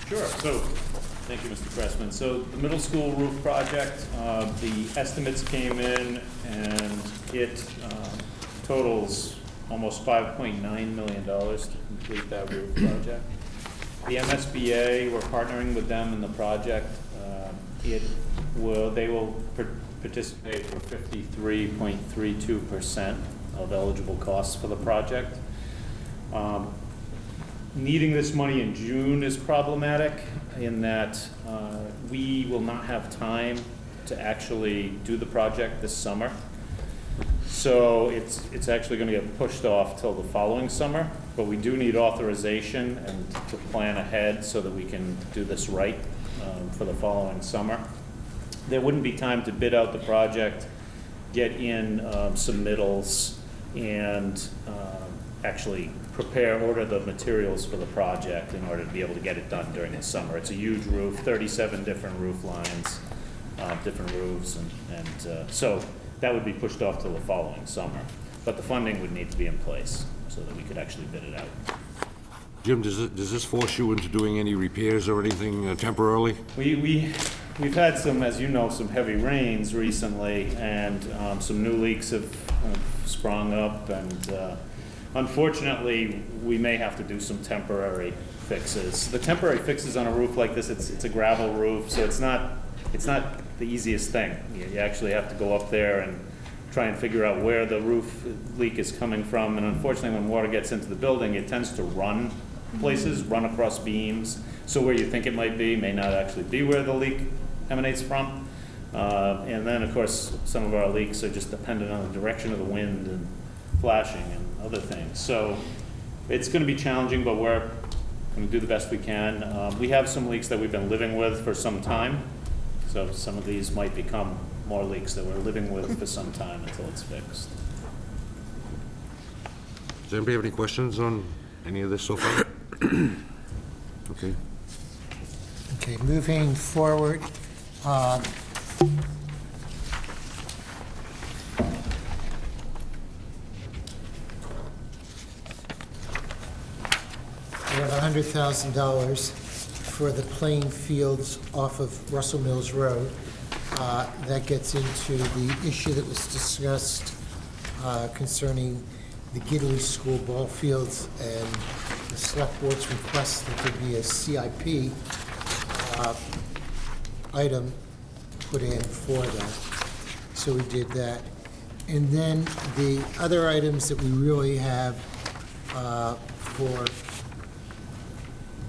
Sure. So, thank you, Mr. Pressman. So, the middle school roof project, the estimates came in, and it totals almost $5.9 million to complete that roof project. The MSBA, we're partnering with them in the project. They will participate for 53.32% of eligible costs for the project. Needing this money in June is problematic in that we will not have time to actually do the project this summer. So it's actually going to get pushed off till the following summer, but we do need authorization and to plan ahead so that we can do this right for the following summer. There wouldn't be time to bid out the project, get in submittals, and actually order the materials for the project in order to be able to get it done during the summer. It's a huge roof, 37 different roof lines, different roofs, and so that would be pushed off till the following summer. But the funding would need to be in place so that we could actually bid it out. Jim, does this force you into doing any repairs or anything temporarily? We've had some, as you know, some heavy rains recently, and some new leaks have sprung up, and unfortunately, we may have to do some temporary fixes. The temporary fixes on a roof like this, it's a gravel roof, so it's not the easiest thing. You actually have to go up there and try and figure out where the roof leak is coming from, and unfortunately, when water gets into the building, it tends to run places, run across beams, so where you think it might be may not actually be where the leak emanates from. And then, of course, some of our leaks are just dependent on the direction of the wind and flashing and other things. So it's going to be challenging, but we're going to do the best we can. We have some leaks that we've been living with for some time, so some of these might become more leaks that we're living with for some time until it's fixed. Does anybody have any questions on any of this so far? Okay. Okay, moving forward. We have $100,000 for the playing fields off of Russell Mills Road. That gets into the issue that was discussed concerning the Gidley School ball fields, and the select board's request that there be a CIP item put in for that. So we did that. And then the other items that we really have for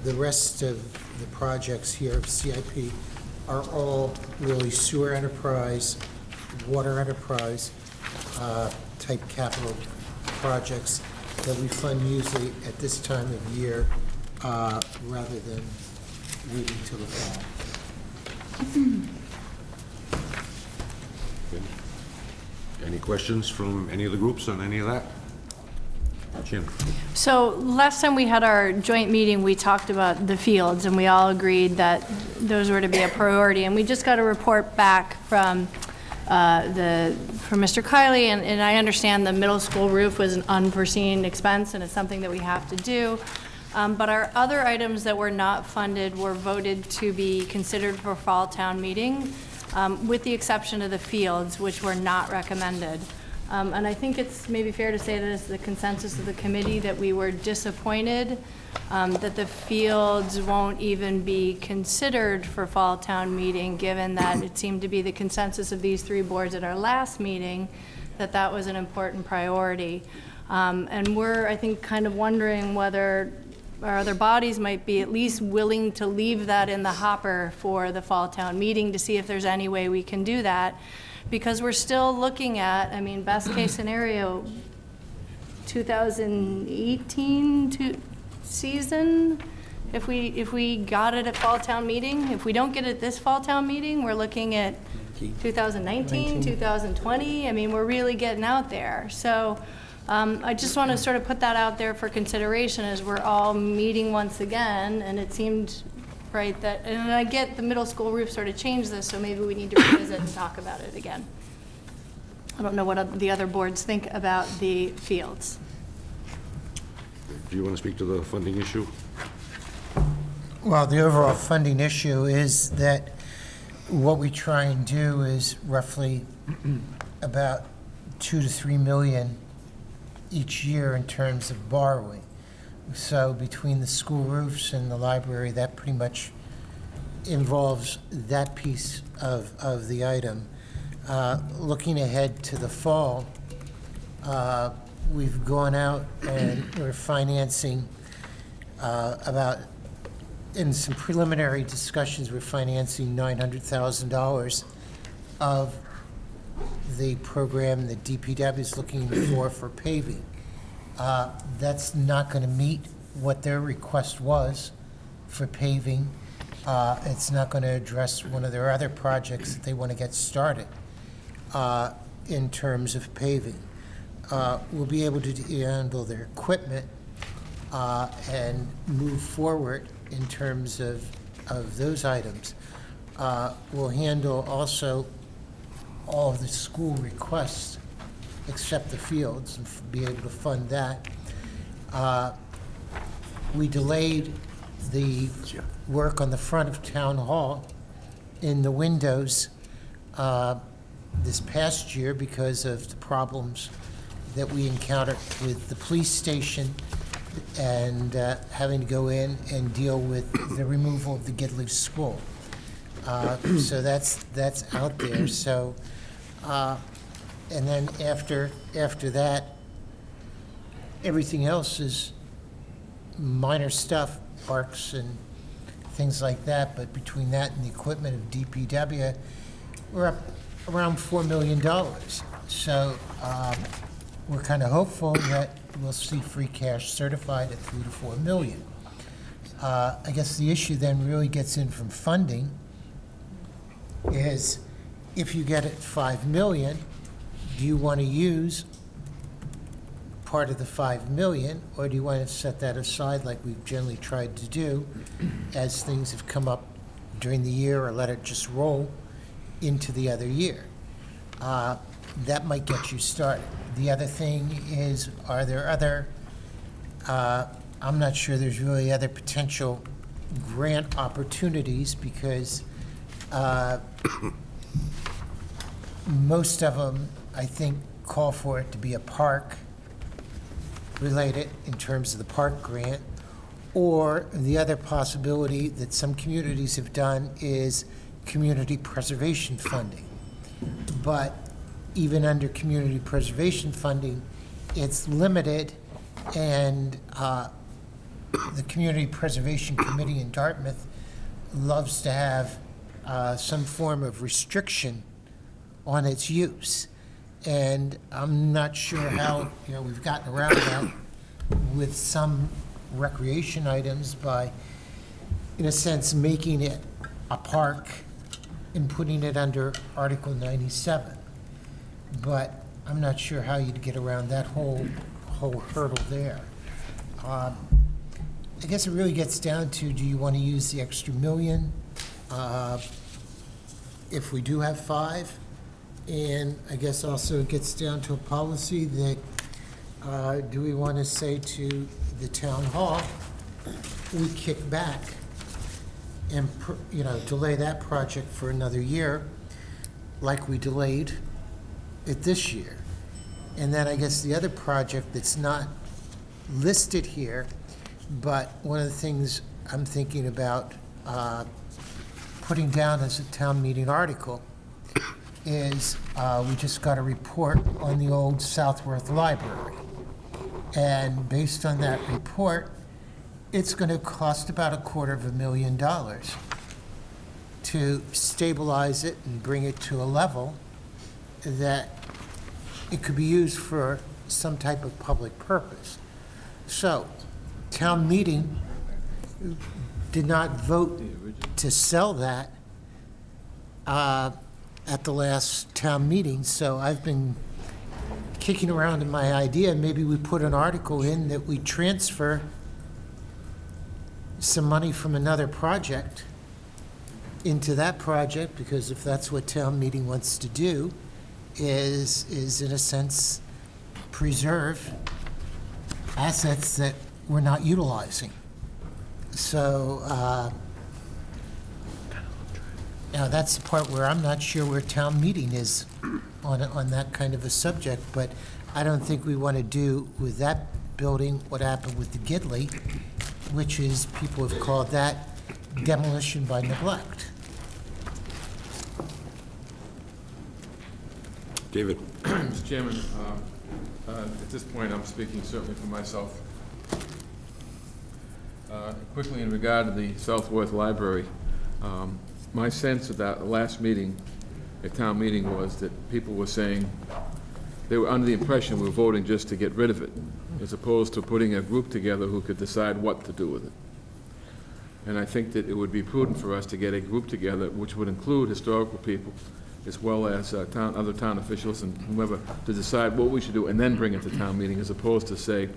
the rest of the projects here of CIP are all really sewer enterprise, water enterprise type capital projects that we fund usually at this time of year rather than waiting till the fall. Any questions from any of the groups on any of that? Jim? So last time we had our joint meeting, we talked about the fields, and we all agreed that those were to be a priority. And we just got a report back from Mr. Kiley, and I understand the middle school roof was an unforeseen expense, and it's something that we have to do. But our other items that were not funded were voted to be considered for fall town meeting, with the exception of the fields, which were not recommended. And I think it's maybe fair to say that it's the consensus of the committee that we were disappointed that the fields won't even be considered for fall town meeting, given that it seemed to be the consensus of these three boards at our last meeting that that was an important priority. And we're, I think, kind of wondering whether our other bodies might be at least willing to leave that in the hopper for the fall town meeting to see if there's any way we can do that. Because we're still looking at, I mean, best case scenario, 2018 season, if we got it at fall town meeting. If we don't get it this fall town meeting, we're looking at 2019, 2020. I mean, we're really getting out there. So I just want to sort of put that out there for consideration as we're all meeting once again, and it seemed right that, and I get the middle school roof sort of changed this, so maybe we need to revisit and talk about it again. I don't know what the other boards think about the fields. Do you want to speak to the funding issue? Well, the overall funding issue is that what we try and do is roughly about 2 to 3 million each year in terms of borrowing. So between the school roofs and the library, that pretty much involves that piece of the item. Looking ahead to the fall, we've gone out and we're financing in some preliminary discussions, we're financing $900,000 of the program that DPW is looking for paving. That's not going to meet what their request was for paving. It's not going to address one of their other projects that they want to get started in terms of paving. We'll be able to handle their equipment and move forward in terms of those items. We'll handle also all of the school requests except the fields, and be able to fund that. We delayed the work on the front of Town Hall in the windows this past year because of the problems that we encountered with the police station and having to go in and deal with the removal of the Gidley School. So that's out there. So. And then after that, everything else is minor stuff, parks and things like that. But between that and the equipment of DPW, we're up around $4 million. So we're kind of hopeful that we'll see free cash certified at $3 to $4 million. I guess the issue then really gets in from funding is if you get it $5 million, do you want to use part of the $5 million, or do you want to set that aside like we've generally tried to do as things have come up during the year, or let it just roll into the other year? That might get you started. The other thing is, are there other, I'm not sure there's really other potential grant opportunities because most of them, I think, call for it to be a park related in terms of the park grant, or the other possibility that some communities have done is community preservation funding. But even under community preservation funding, it's limited, and the Community Preservation Committee in Dartmouth loves to have some form of restriction on its use. And I'm not sure how, we've gotten around that with some recreation items by, in a sense, making it a park and putting it under Article 97. But I'm not sure how you'd get around that whole hurdle there. I guess it really gets down to, do you want to use the extra $1 million if we do have 5? And I guess also it gets down to a policy that, do we want to say to the town hall, we kick back and, delay that project for another year, like we delayed it this year. And then I guess the other project that's not listed here, but one of the things I'm thinking about putting down as a town meeting article is we just got a report on the old Southworth Library. And based on that report, it's going to cost about $250,000 to stabilize it and bring it to a level that it could be used for some type of public purpose. So, town meeting did not vote to sell that at the last town meeting, so I've been kicking around in my idea, maybe we put an article in that we transfer some money from another project into that project, because if that's what town meeting wants to do, is in a sense preserve assets that we're not utilizing. So, now that's the part where I'm not sure where town meeting is on that kind of a subject, but I don't think we want to do with that building what happened with the Gidley, which is, people have called that demolition by neglect. David? Mr. Chairman, at this point, I'm speaking certainly for myself. Quickly, in regard to the Southworth Library, my sense of that last meeting, at town meeting, was that people were saying they were under the impression we were voting just to get rid of it, as opposed to putting a group together who could decide what to do with it. And I think that it would be prudent for us to get a group together, which would include historical people, as well as other town officials and whomever, to decide what we should do, and then bring it to town meeting, as opposed to say,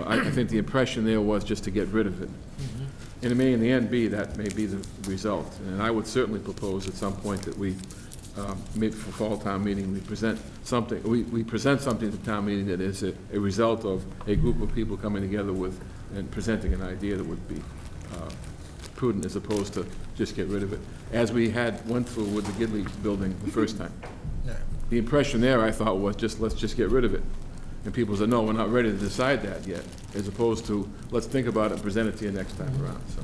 I think the impression there was just to get rid of it. And it may, in the end, that may be the result. And I would certainly propose at some point that we, maybe for fall town meeting, we present something, we present something to town meeting that is a result of a group of people coming together with and presenting an idea that would be prudent, as opposed to just get rid of it, as we went through with the Gidley building the first time. The impression there, I thought, was let's just get rid of it. And people said, no, we're not ready to decide that yet, as opposed to, let's think about it and present it to you next time around. So,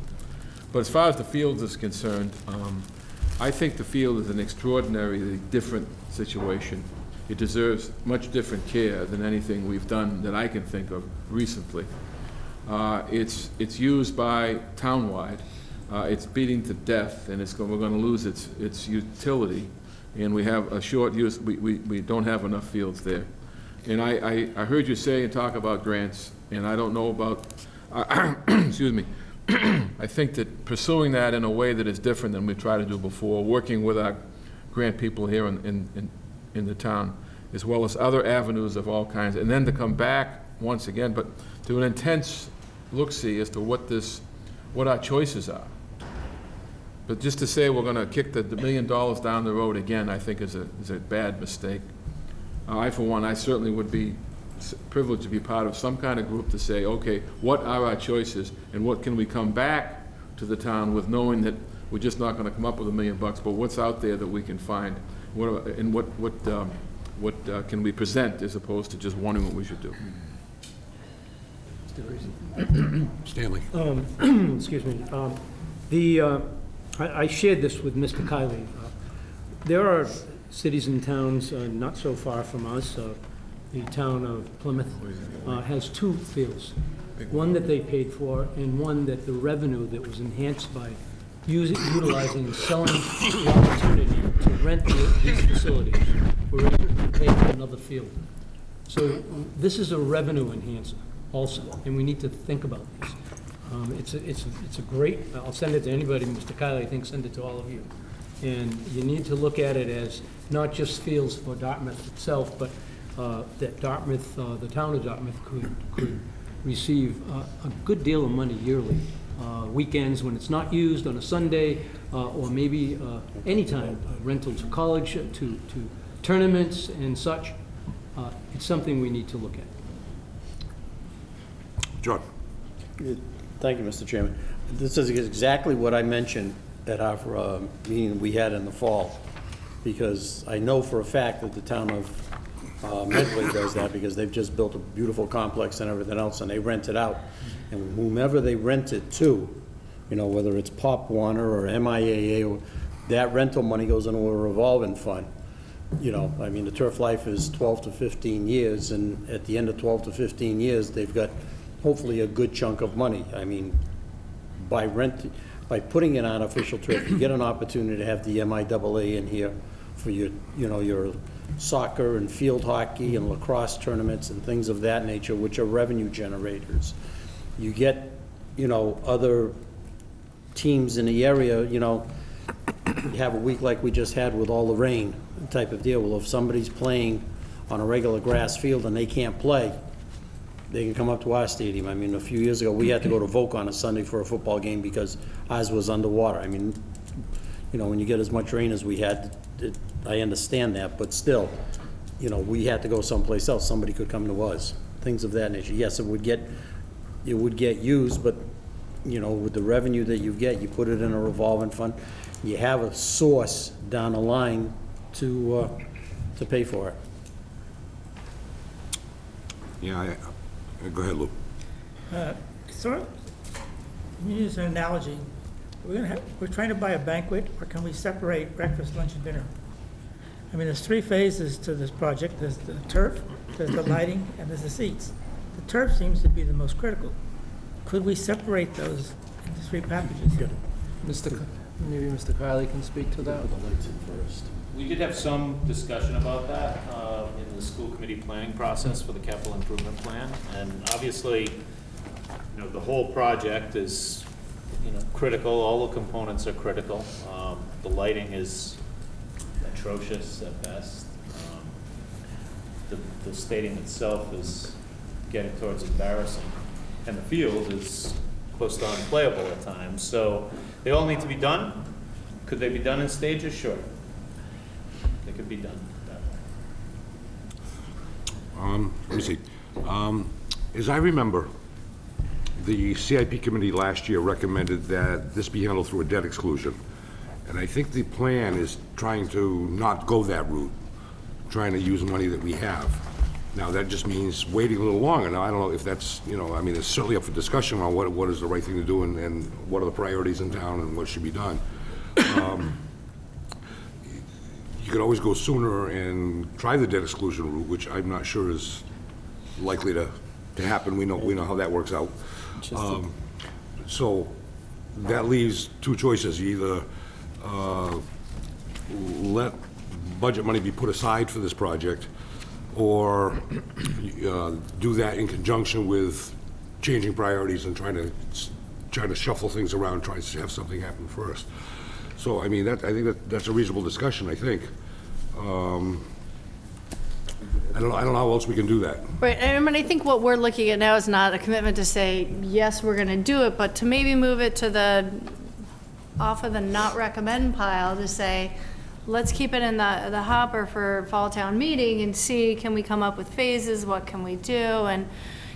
but as far as the field is concerned, I think the field is an extraordinarily different situation. It deserves much different care than anything we've done that I can think of recently. It's used by townwide. It's beating to death, and we're going to lose its utility. And we have a short use. We don't have enough fields there. And I heard you say and talk about grants, and I don't know about, excuse me, I think that pursuing that in a way that is different than we tried to do before, working with our grant people here in the town, as well as other avenues of all kinds, and then to come back once again, but to an intense look-see as to what our choices are. But just to say we're going to kick the $1 million down the road again, I think is a bad mistake. I, for one, I certainly would be privileged to be part of some kind of group to say, okay, what are our choices, and what can we come back to the town with, knowing that we're just not going to come up with $1 million, but what's out there that we can find, and what can we present, as opposed to just wondering what we should do. Stanley. Excuse me. I shared this with Mr. Kiley. There are cities and towns not so far from us. The town of Plymouth has two fields. One that they paid for and one that the revenue that was enhanced by utilizing and selling the opportunity to rent these facilities were able to pay for another field. So this is a revenue enhancer also, and we need to think about this. It's a great, I'll send it to anybody, Mr. Kiley, I think send it to all of you. And you need to look at it as not just fields for Dartmouth itself, but that Dartmouth, the town of Dartmouth could receive a good deal of money yearly. Weekends when it's not used, on a Sunday, or maybe anytime, rental to college, to tournaments and such. It's something we need to look at. John. Thank you, Mr. Chairman. This is exactly what I mentioned at our meeting we had in the fall, because I know for a fact that the town of Medway does that, because they've just built a beautiful complex and everything else, and they rent it out. And whomever they rent it to, you know, whether it's Pop Warner or MIAA, that rental money goes into a revolving fund. You know, I mean, the turf life is 12 to 15 years, and at the end of 12 to 15 years, they've got hopefully a good chunk of money. I mean, by putting it on official turf, you get an opportunity to have the MIAA in here for your, you know, your soccer and field hockey and lacrosse tournaments and things of that nature, which are revenue generators. You get, you know, other teams in the area, you know, you have a week like we just had with all the rain type of deal. Well, if somebody's playing on a regular grass field and they can't play, they can come up to our stadium. I mean, a few years ago, we had to go to Voc on a Sunday for a football game because ours was underwater. I mean, you know, when you get as much rain as we had, I understand that, but still, you know, we had to go someplace else. Somebody could come to us, things of that nature. Yes, it would get used, but, you know, with the revenue that you get, you put it in a revolving fund. You have a source down the line to pay for it. Yeah, go ahead, Lou. Sort of, use an analogy. We're trying to buy a banquet, or can we separate breakfast, lunch, and dinner? I mean, there's three phases to this project. There's the turf, there's the lighting, and there's the seats. The turf seems to be the most critical. Could we separate those into three packages? Maybe Mr. Kiley can speak to that. The lights in first. We did have some discussion about that in the school committee planning process for the capital improvement plan. And obviously, you know, the whole project is, you know, critical. All the components are critical. The lighting is atrocious at best. The stadium itself is getting towards embarrassing. And the field is close to unplayable at times. So they all need to be done. Could they be done in stages? Sure. They could be done that way. Let me see. As I remember, the CIP committee last year recommended that this be handled through a debt exclusion. And I think the plan is trying to not go that route, trying to use money that we have. Now, that just means waiting a little longer. Now, I don't know if that's, you know, I mean, it's certainly up for discussion on what is the right thing to do and what are the priorities in town and what should be done. You could always go sooner and try the debt exclusion route, which I'm not sure is likely to happen. We know how that works out. So that leaves two choices. You either let budget money be put aside for this project, or do that in conjunction with changing priorities and trying to shuffle things around, try to have something happen first. So, I mean, I think that's a reasonable discussion, I think. I don't know how else we can do that. Right, and I think what we're looking at now is not a commitment to say, yes, we're gonna do it, but to maybe move it to off of the not recommend pile to say, let's keep it in the hopper for fall town meeting and see, can we come up with phases, what can we do? And,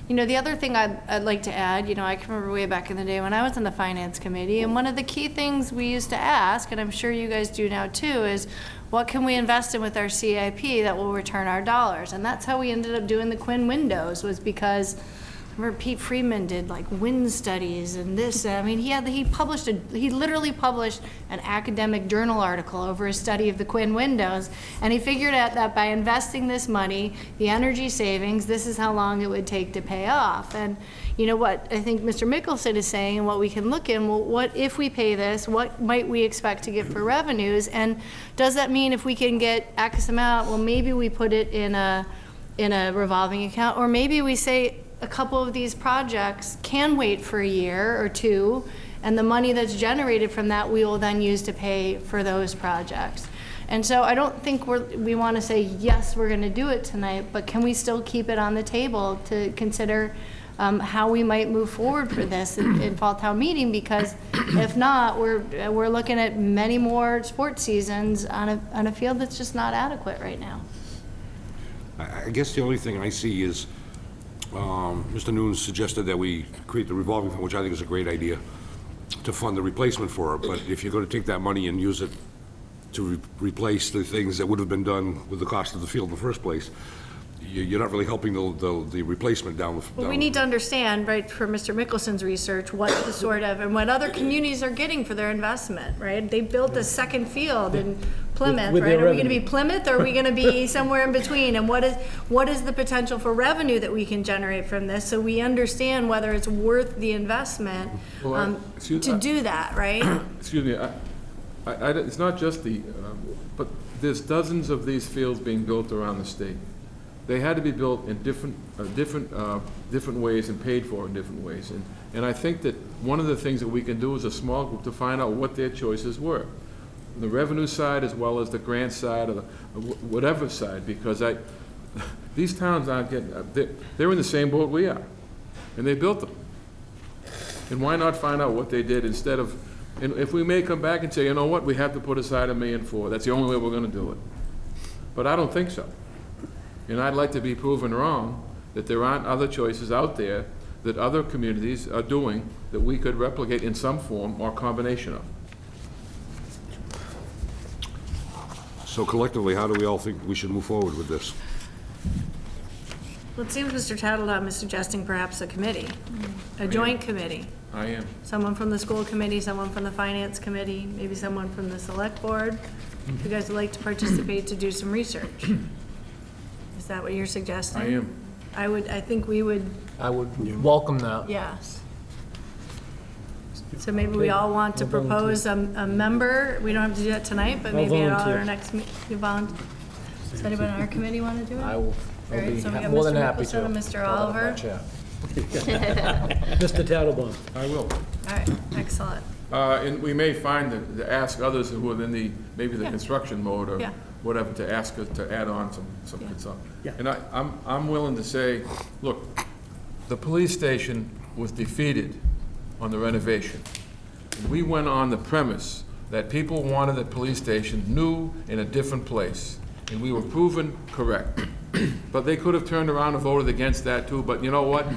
you know, the other thing I'd like to add, you know, I can remember way back in the day when I was in the finance committee, and one of the key things we used to ask, and I'm sure you guys do now too, is what can we invest in with our CIP that will return our dollars? And that's how we ended up doing the Quinn windows, was because remember Pete Friedman did like wind studies and this, I mean, he literally published an academic journal article over his study of the Quinn windows, and he figured out that by investing this money, the energy savings, this is how long it would take to pay off. And you know what I think Mr. Mickelson is saying, and what we can look in, well, what if we pay this, what might we expect to get for revenues, and does that mean if we can get X amount, well, maybe we put it in a revolving account, or maybe we say a couple of these projects can wait for a year or two, and the money that's generated from that we will then use to pay for those projects. And so I don't think we want to say, yes, we're going to do it tonight, but can we still keep it on the table to consider how we might move forward for this in fall town meeting? Because if not, we're looking at many more sports seasons on a field that's just not adequate right now. I guess the only thing I see is, Mr. Nunes suggested that we create the revolving fund, which I think is a great idea, to fund the replacement for it. But if you're going to take that money and use it to replace the things that would have been done with the cost of the field in the first place, you're not really helping the replacement down the. Well, we need to understand, right, for Mr. Mickelson's research, what the sort of, and what other communities are getting for their investment, right? They built a second field in Plymouth, with right? their Are we gonna be revenue. Plymouth, or are we gonna be somewhere in between? And what is the potential for revenue that we can generate from this, so we understand whether it's worth the investment Well, to do that, right? Excuse me, it's not just but there's dozens of these fields being built around the state. They had to be built in different ways and paid for in different ways. And I think that one of the things that we can do as a small group to find out what their choices were, the revenue side as well as the grant side, or the whatever side, because these towns aren't getting, they're in the same boat we are, and they built them. And why not find out what they did instead of, and if we may come back and say, you know what, we have to put aside $1.4 million, that's the only way we're gonna do it. But I don't think so. And I'd like to be proven wrong, that there aren't other choices out there that other communities are doing that we could replicate in some form or combination of. So collectively, how do we all think we should move forward with this? Well, it seems Mr. Tattletop is suggesting perhaps a committee, a joint committee. I am. Someone from the school committee, someone from the finance committee, maybe someone from the select board. If you guys would like to participate to do some research. Is that what you're suggesting? I am. I think we would, I would welcome that. yes. So maybe we all want to I'll volunteer. propose a member. We don't have to do that tonight, but I'll maybe at volunteer. our next meeting. Does anybody on our committee want to do it? I will. All right, so we got More than Mr. happy Mickelson to. and Mr. I'll have Oliver. my chat. Mr. Tattlebaum. I will. All right, excellent. And we may find that, to ask others who are in maybe the Yeah. construction mode or Yeah. whatever, to ask us to add on some Yeah. stuff. Yeah. And I'm willing to say, look, the police station was defeated on the renovation. We went on the premise that people wanted a police station new in a different place, and we were proven correct. But they could have turned around and voted against that too, but you know what?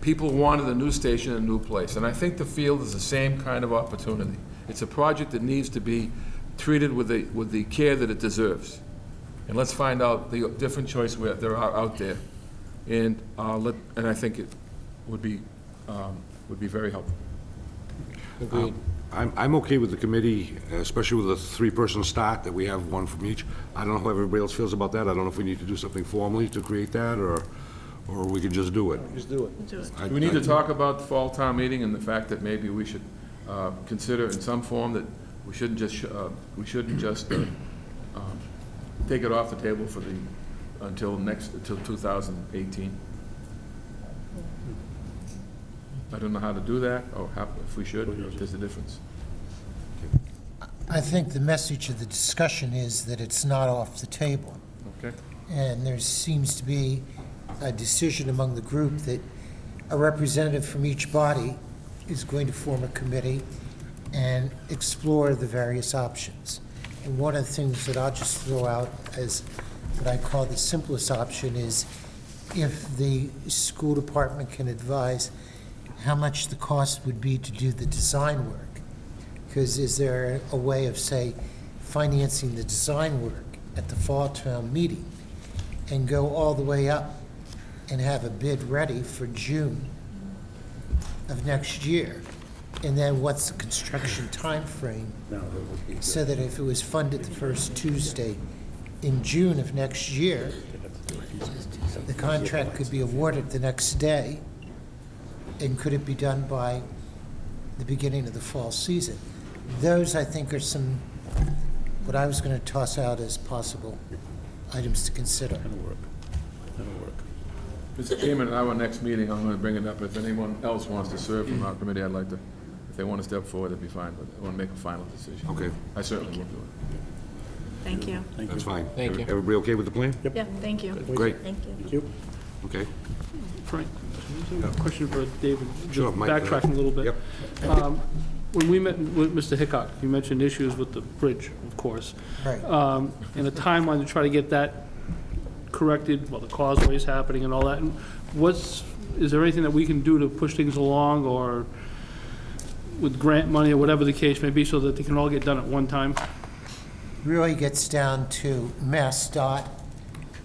People wanted a new station in a new place, and I think the field is the same kind of opportunity. It's a project that needs to be treated with the care that it deserves. And let's find out the different choices there are out there, and I think it would be very helpful. Agreed. I'm okay with the committee, especially with a three-person start, that we have one from each. I don't know how everybody else feels about that. I don't know if we need to do something formally to create that, or we can just do it. Just do it. Do it. Do we need to talk about the fall town meeting and the fact that maybe we should consider in some form that we shouldn't just take it off the table for until 2018? I don't know how to do that, or if we should, or if there's a difference. I think the message of the discussion is that it's not off the table. Okay? And there seems to be a decision among the group that a representative from each body is going to form a committee and explore the various options. And one of the things that I'll just throw out as what I call the simplest option is if the school department can advise how much the cost would be to do the design work. Because is there a way of, say, financing the design work at the fall town meeting and go all the way up and have a bid ready for June of next year? And then what's the construction timeframe? No, that would be good. So that if it was funded the first Tuesday in June of next year, the contract could be awarded the next day, and could it be done by the beginning of the fall season? Those, I think, are some, what I was going to toss out as possible items to consider. That'll work. That'll work. Mr. Chairman, at our next meeting, I'm going to bring it up. If anyone else wants to serve from our committee, I'd like to, if they want to step forward, that'd be fine, but I want to make a final decision. Okay. I certainly will do it. Thank you. That's fine. Thank you. Everybody okay with the plan? Yeah, thank you. Great. Thank you. Thank you. Okay. Frank, question for David, Sure, just Mike, backtracking a little bit. Yep. When we met with Mr. Hickok, you mentioned issues with the bridge, of course. Right. And a timeline to try to get that corrected, while the causeway is happening and all that. And is there anything that we can do to push things along, or with grant money, or whatever the case may be, so that they can all get done at one time? Really gets down to MassDOT,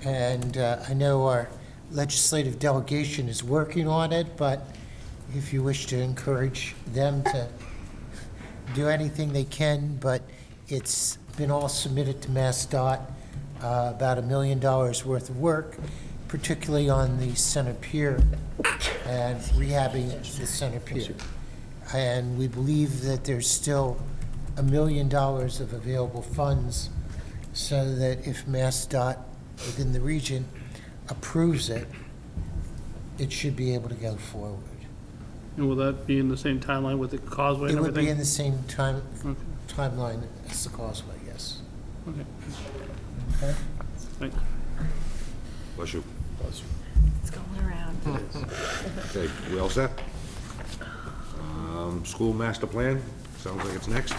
and I know our legislative delegation is working on it, but if you wish to encourage them to do anything they can, but it's been all submitted to MassDOT, about $1 million worth of work, particularly on the center pier and rehabbing the center pier. And we believe that there's still $1 million of available funds, so that if MassDOT within the region approves it, it should be able to go forward. And will that be in the same timeline with the causeway and It would be in everything? the same Okay. timeline as the causeway, yes. Okay. Okay? Thanks. Bless you. It's going around. Okay, we all set? School master plan, sounds like it's next.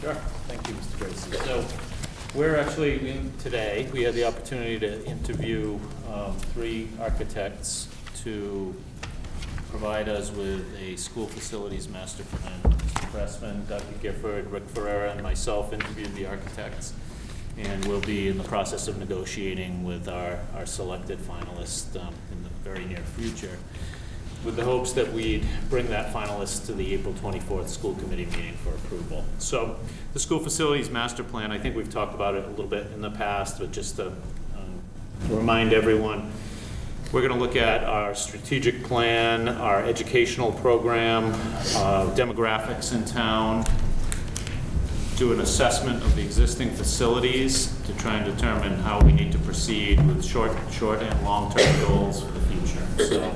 Sure. Thank you, Mr. Gracie. So we're actually, today, we had the opportunity to interview 3 architects to provide us with a school facilities master plan. Mr. Pressman, Dr. Gifford, Rick Ferreira, and myself interviewed the architects, and we'll be in the process of negotiating with our selected finalist in the very near future, with the hopes that we'd bring that finalist to the April 24th school committee meeting for approval. So the school facilities master plan, I think we've talked about it a little bit in the past, but just to remind everyone, we're going to look at our strategic plan, our educational program, demographics in town, do an assessment of the existing facilities to try and determine how we need to proceed with short and long-term goals for the future. So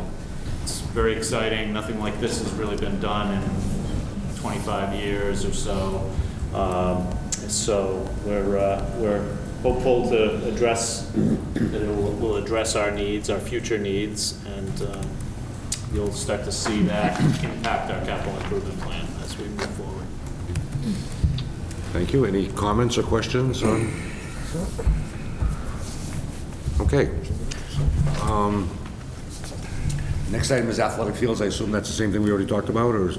it's very exciting. Nothing like this has really been done in 25 years or so. So we're hopeful to address, that it will address our needs, our future needs, and you'll start to see that impact our capital improvement plan as we move forward. Thank you. Any comments or questions on? Okay. Next item is athletic fields. I assume that's the same thing we already talked about, or?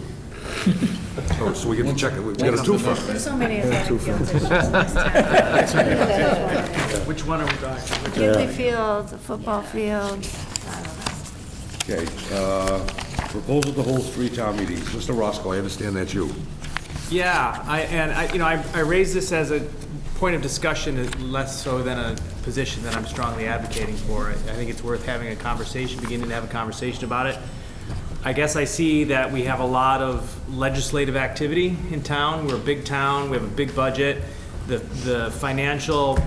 Oh, so we get to check it. We got a twofer. There's so many athletic fields issues in this town. Which one are we talking? McKinley Field, the football field, I don't know. Okay, proposal to hold 3 town meetings. Mr. Roscoe, I understand that's you. Yeah, I raise this as a point of discussion, less so than a position that I'm strongly advocating for. I think it's worth having a conversation, beginning to have a conversation about it. I guess I see that we have a lot of legislative activity in town. We're a big town, we have a big budget. The financial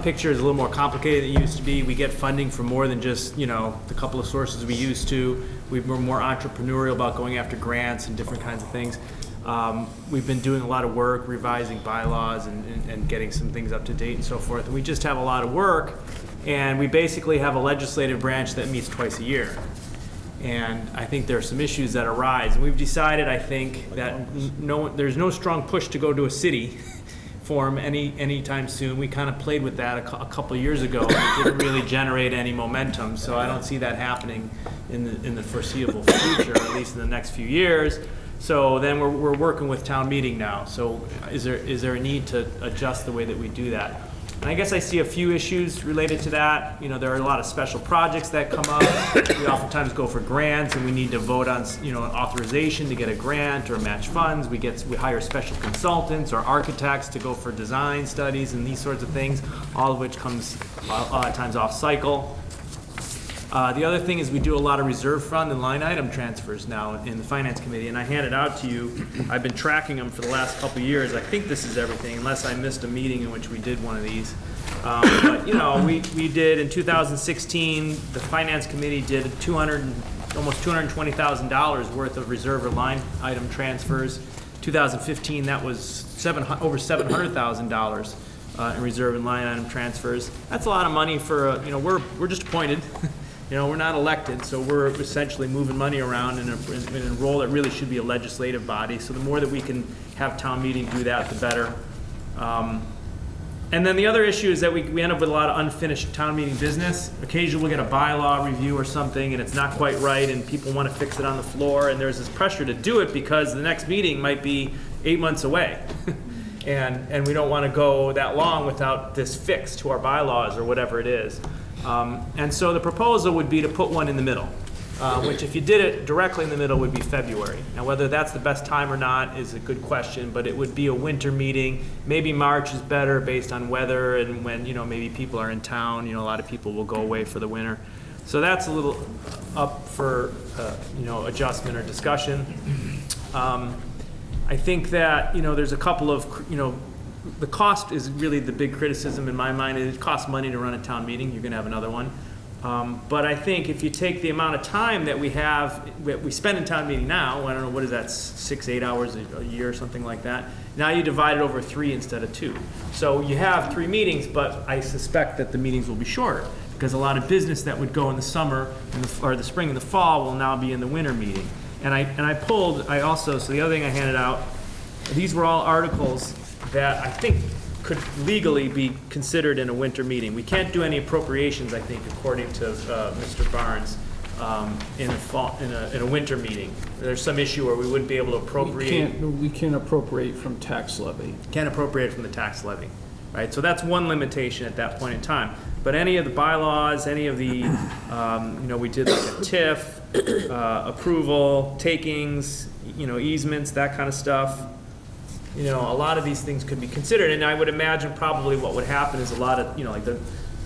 picture is a little more complicated than it used to be. We get funding from more than just, the couple of sources we used to. We're more entrepreneurial about going after grants and different kinds of things. We've been doing a lot of work, revising bylaws and getting some things up to date and so forth. And we just have a lot of work, and we basically have a legislative branch that meets twice a year. And I think there are some issues that arise. And we've decided, I think, that there's no strong push to go to a city form anytime soon. We kind of played with that a couple of years ago. It didn't really generate any momentum, so I don't see that happening in the foreseeable future, at least in the next few years. So then we're working with town meeting now. So is there a need to adjust the way that we do that? And I guess I see a few issues related to that. You know, there are a lot of special projects that come up. We oftentimes go for grants and we need to vote on, you know, authorization to get a grant or match funds. We hire special consultants or architects to go for design studies and these sorts of things, all of which comes a lot of times off cycle. The other thing is we do a lot of reserve fund and line item transfers now in the Finance Committee, and I handed out to you, I've been tracking them for the last couple of years. I think this is everything, unless I missed a meeting in which we did one of these. But, you know, we did, in 2016, the Finance Committee did almost $220,000 worth of reserve or line item transfers. 2015, that was over $700,000. In reserve and line item transfers. That's a lot of money for, you know, we're just appointed. You know, we're not elected, so we're essentially moving money around in a role that really should be a legislative body. So the more that we can have town meeting do that, the better. And then the other issue is that we end up with a lot of unfinished town meeting business. Occasionally we'll get a bylaw review or something and it's not quite right and people want to fix it on the floor, and there's this pressure to do it because the next meeting might be 8 months away. And we don't want to go that long without this fix to our bylaws or whatever it is. And so the proposal would be to put one in the middle, which if you did it directly in the middle would be February. Now whether that's the best time or not is a good question, but it would be a winter meeting. Maybe March is better based on weather and when, you know, maybe people are in town. You know, a lot of people will go away for the winter. So that's a little up for, you know, adjustment or discussion. I think that, you know, there's a couple of, you know, the cost is really the big criticism in my mind. It costs money to run a town meeting. You're going to have another one. But I think if you take the amount of time that we spend in town meeting now, I don't know, what is that, 6-8 hours a year or something like that. Now you divide it over 3 instead of 2. So you have 3 meetings, but I suspect that the meetings will be shorter because a lot of business that would go in the summer or the spring and the fall will now be in the winter meeting. And I also, so the other thing I handed out, these were all articles that I think could legally be considered in a winter meeting. We can't do any appropriations, I think, according to Mr. Barnes, in a winter meeting. There's some issue where we wouldn't be able to appropriate. We can't appropriate from tax levy. Can't appropriate from the tax levy, right? So that's one limitation at that point in time. But any of the bylaws, any of the, you know, we did like a TIF, approval, takings, you know, easements, that kind of stuff. You know, a lot of these things could be considered, and I would imagine probably what would happen is a lot of, you know, like the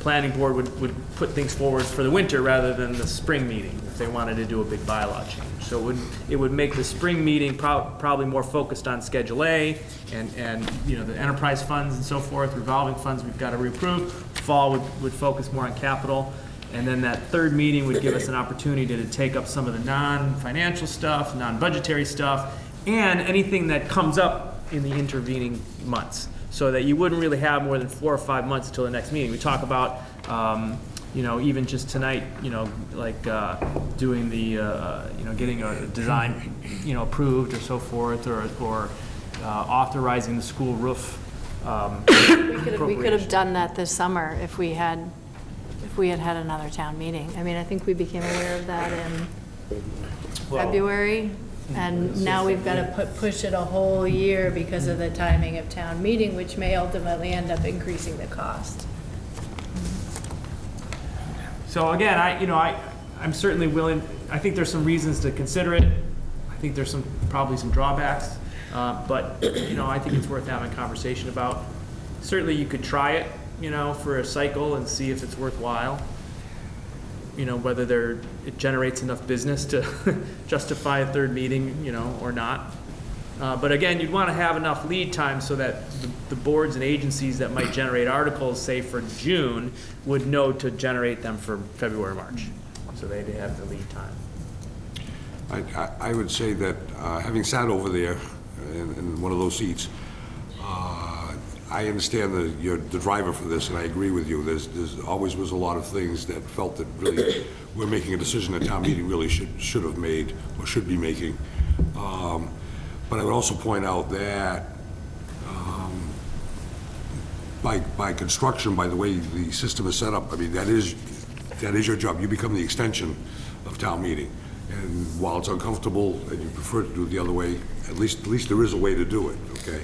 planning board would put things forward for the winter rather than the spring meeting if they wanted to do a big bylaw change. So it would make the spring meeting probably more focused on Schedule A and you know, the enterprise funds and so forth, revolving funds we've got to reapprove. Fall would focus more on capital. And then that third meeting would give us an opportunity to take up some of the non-financial stuff, non-budgetary stuff, and anything that comes up in the intervening months, so that you wouldn't really have more than 4 or 5 months until the next meeting. We talk about, you know, even just tonight, you know, like doing the, you know, getting a design, you know, approved or so forth, or authorizing the school roof. We could have done that this summer if we had had another town meeting. I mean, I think we became aware of that in February. And now we've got to push it a whole year because of the timing of town meeting, which may ultimately end up increasing the cost. So again, I'm certainly willing. I think there's some reasons to consider it. I think there's probably some drawbacks, but you know, I think it's worth having a conversation about. Certainly, you could try it, you know, for a cycle and see if it's worthwhile. You know, whether it generates enough business to justify a third meeting, you know, or not. But again, you'd want to have enough lead time so that the boards and agencies that might generate articles, say for June, would know to generate them for February, March. So they'd have the lead time. I would say that having sat over there in one of those seats, I understand the driver for this, and I agree with you. There's always was a lot of things that felt that really we're making a decision that town meeting really should have made or should be making. But I would also point out that by construction, by the way the system is set up, I mean that is your job. You become the extension of town meeting, and while it's uncomfortable and you prefer to do it the other way, at least there is a way to do it. Okay.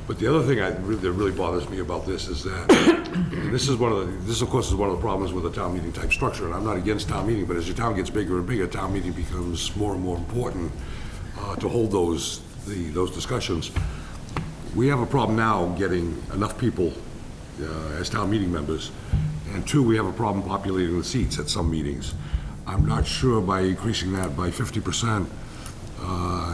But the other thing that really bothers me about this is that, and this of course is one of the problems with a town meeting type structure, and I'm not against town meeting, but as your town gets bigger and bigger, town meeting becomes more and more important to hold those discussions. We have a problem now getting enough people as town meeting members, and two, we have a problem populating the seats at some meetings. I'm not sure by increasing that by 50%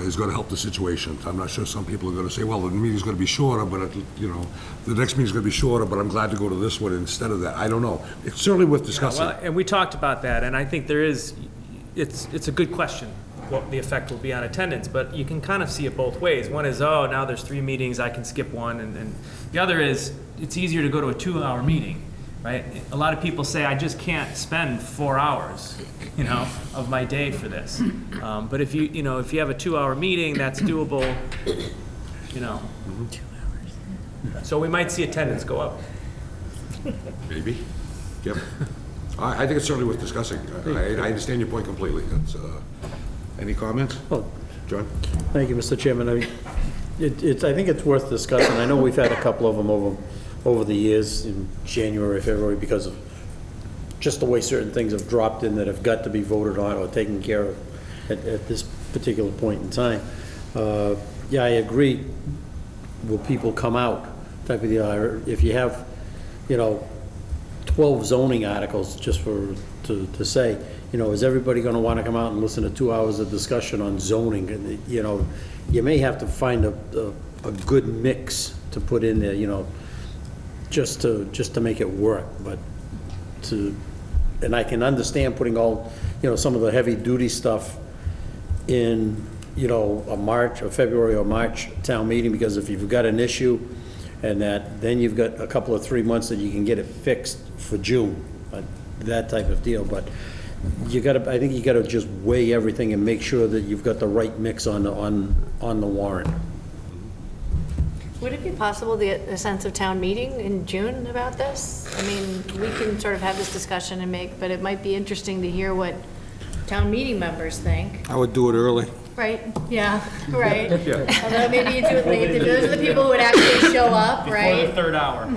is going to help the situation. I'm not sure some people are going to say, well, the meeting's going to be shorter, but, the next meeting's going to be shorter, but I'm glad to go to this one instead of that. I don't know. It's certainly worth discussing. Well, and we talked about that, and I think it's a good question, what the effect will be on attendance, but you can kind of see it both ways. One is, oh, now there's 3 meetings, I can skip one, and the other is, it's easier to go to a 2-hour meeting, right? A lot of people say, I just can't spend 4 hours, of my day for this. But if you have a 2-hour meeting, that's doable, So we might see attendance go up. Maybe. Yep. I think it's certainly worth discussing. I understand your point completely. Any comments? Well, John? Thank you, Mr. Chairman. I think it's worth discussing. I know we've had a couple of them over the years, in January, February, because of just the way certain things have dropped in that have got to be voted on or taken care of at this particular point in time. Yeah, I agree. Will people come out type of deal? If you have, 12 zoning articles, just to say, is everybody going to want to come out and listen to 2 hours of discussion on zoning? And, you may have to find a good mix to put in there, just to make it work. But and I can understand putting all, some of the heavy duty stuff in, a February or March town meeting, because if you've got an issue and then you've got a couple of 3 months that you can get it fixed for June, that type of deal. But I think you gotta just weigh everything and make sure that you've got the right mix on the warrant. Would it be possible to get a sense of town meeting in June about this? I mean, we can sort of have this discussion but it might be interesting to hear what town meeting members think. I would do it early. Right, yeah, right. Although maybe you do it late, those are the people who would actually show up, right? Before the 3rd hour.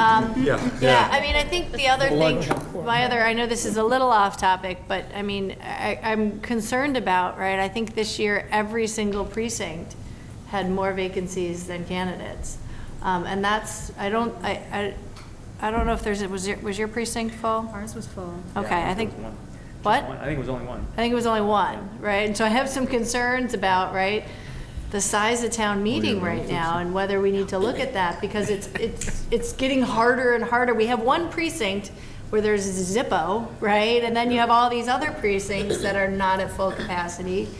Yeah, I mean, I think the other thing, I know this is a little off topic, but I mean, I'm concerned about, right? I think this year, every single precinct had more vacancies than candidates. And that's, I don't know if was your precinct full? Ours was full. Okay, I think, what? I think it was only one. I think it was only one, right? And so I have some concerns about, right, the size of town meeting right now and whether we need to look at that, because it's getting harder and harder. We have one precinct where there's Zippo, right? And then you have all these other precincts that are not at full capacity.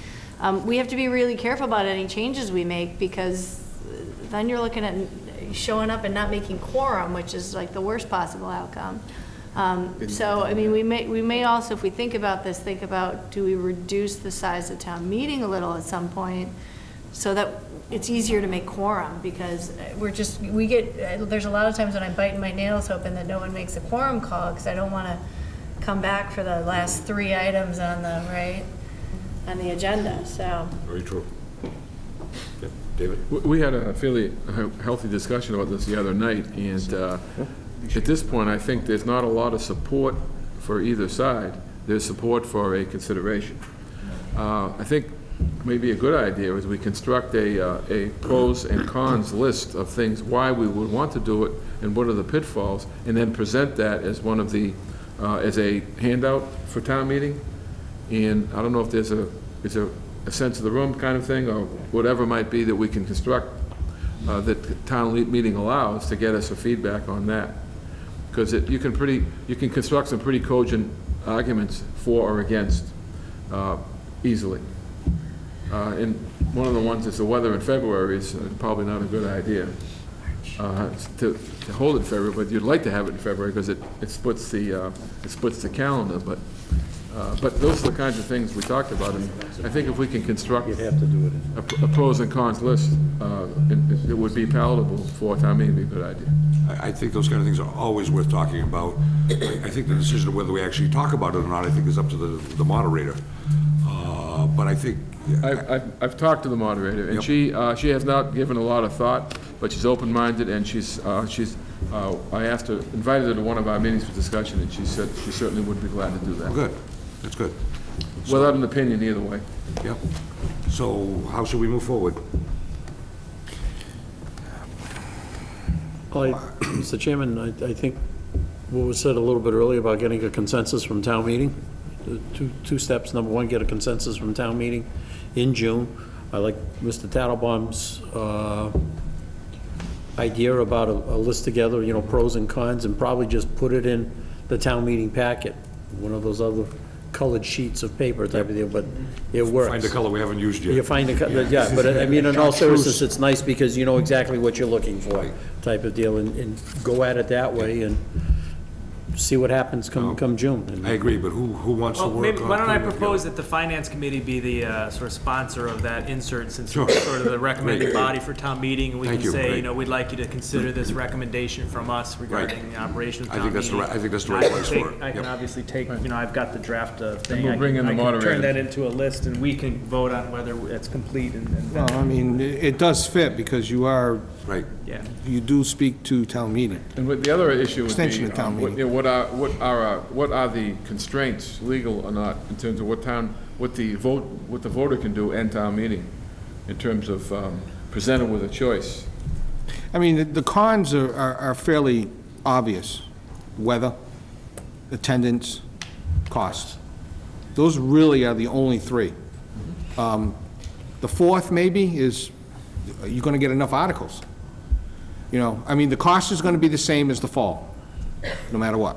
We have to be really careful about any changes we make, because then you're looking at showing up and not making quorum, which is like the worst possible outcome. So, I mean, we may also, if we think about this, think about, do we reduce the size of town meeting a little at some point so that it's easier to make quorum? Because there's a lot of times when I'm biting my nails hoping that no one makes a quorum call, because I don't want to come back for the last 3 items on the agenda, so. Very true. Yep. David? We had a fairly healthy discussion about this the other night, and at this point, I think there's not a lot of support for either side. There's support for a consideration. I think maybe a good idea is we construct a pros and cons list of things why we would want to do it and what are the pitfalls, and then present that as one of the as a handout for town meeting. And I don't know if there's a sense of the room kind of thing, or whatever might be that we can construct that the town meeting allows to get us a feedback on that. Because you can construct some pretty cogent arguments for or against easily. And one of the ones is the weather in February is probably not a good idea to hold it in February, but you'd like to have it in February because it splits the calendar. But those are the kinds of things we talked about, and I think if we can construct a pros and cons list, it would be palatable for town meeting. Would be a good idea. I think those kind of things are always worth talking about. I think the decision of whether we actually talk about it or not, I think is up to the moderator. But I think I've talked to the moderator, and she has not given a lot of thought, but she's open-minded, and I asked her, invited her to one of our meetings for discussion, and she said she certainly would be glad to do that. Good, that's good. Without an opinion either way. Yep. So how should we move forward? Mr. Chairman, I think what was said a little bit earlier about getting a consensus from town meeting, the two steps. Number one, get a consensus from town meeting in June. I like Mr. Tattlebaum's idea about a list together, you know, pros and cons, and probably just put it in the town meeting packet, one of those other colored sheets of paper type of deal, but it works. Find a color we haven't used yet. You find a, yeah, but I mean, in all seriousness, it's nice because you know exactly what you're looking for, type of deal, and go at it that way and see what happens come June. I agree, but who wants to Well, work maybe, on? why don't I putting it propose together? that the finance committee be the sort of sponsor of that insert, since Sure. it's sort of the recommending Great. body for town meeting, and we Thank can you. say, Great. you know, we'd like you to consider this recommendation from us regarding the operation of I town think that's the meeting. right- I think that's the I right can place take- for it. I can Yep. obviously take, you know, I've got the draft thing. we'll I bring can- in the I can moderator. turn that into a list, and we can vote on whether it's complete and. Well, I mean, it does fit because you are, right. Yeah. You do speak to town meeting. And the other issue would be, Extension of town meeting. you know, what are the constraints, legal or not, in terms of what the voter can do and town meeting, in terms of presented with a choice? I mean, the cons are fairly obvious. Weather, attendance, cost. Those really are the only three. The fourth maybe is, are you gonna get enough articles? You know, I mean, the cost is gonna be the same as the fall, no matter what.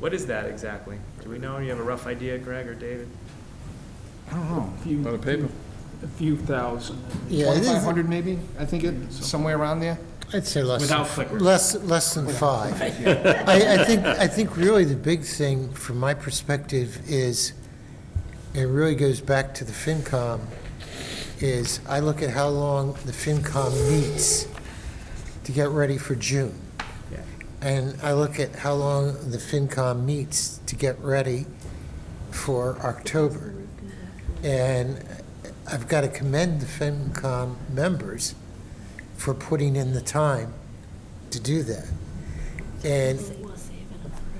What is that exactly? Do we know? Do you have a rough idea, Greg or David? I don't know. On a paper? A few thousand. Yeah, it is- 2,500 maybe, I think it's somewhere around there. I'd say less. Without than- clickers. Less than 5. I think really the big thing from my perspective is, it really goes back to the FinCom, is I look at how long the FinCom meets to get ready for June. And I look at how long the FinCom meets to get ready for October. And I've got to commend the FinCom members for putting in the time to do that. And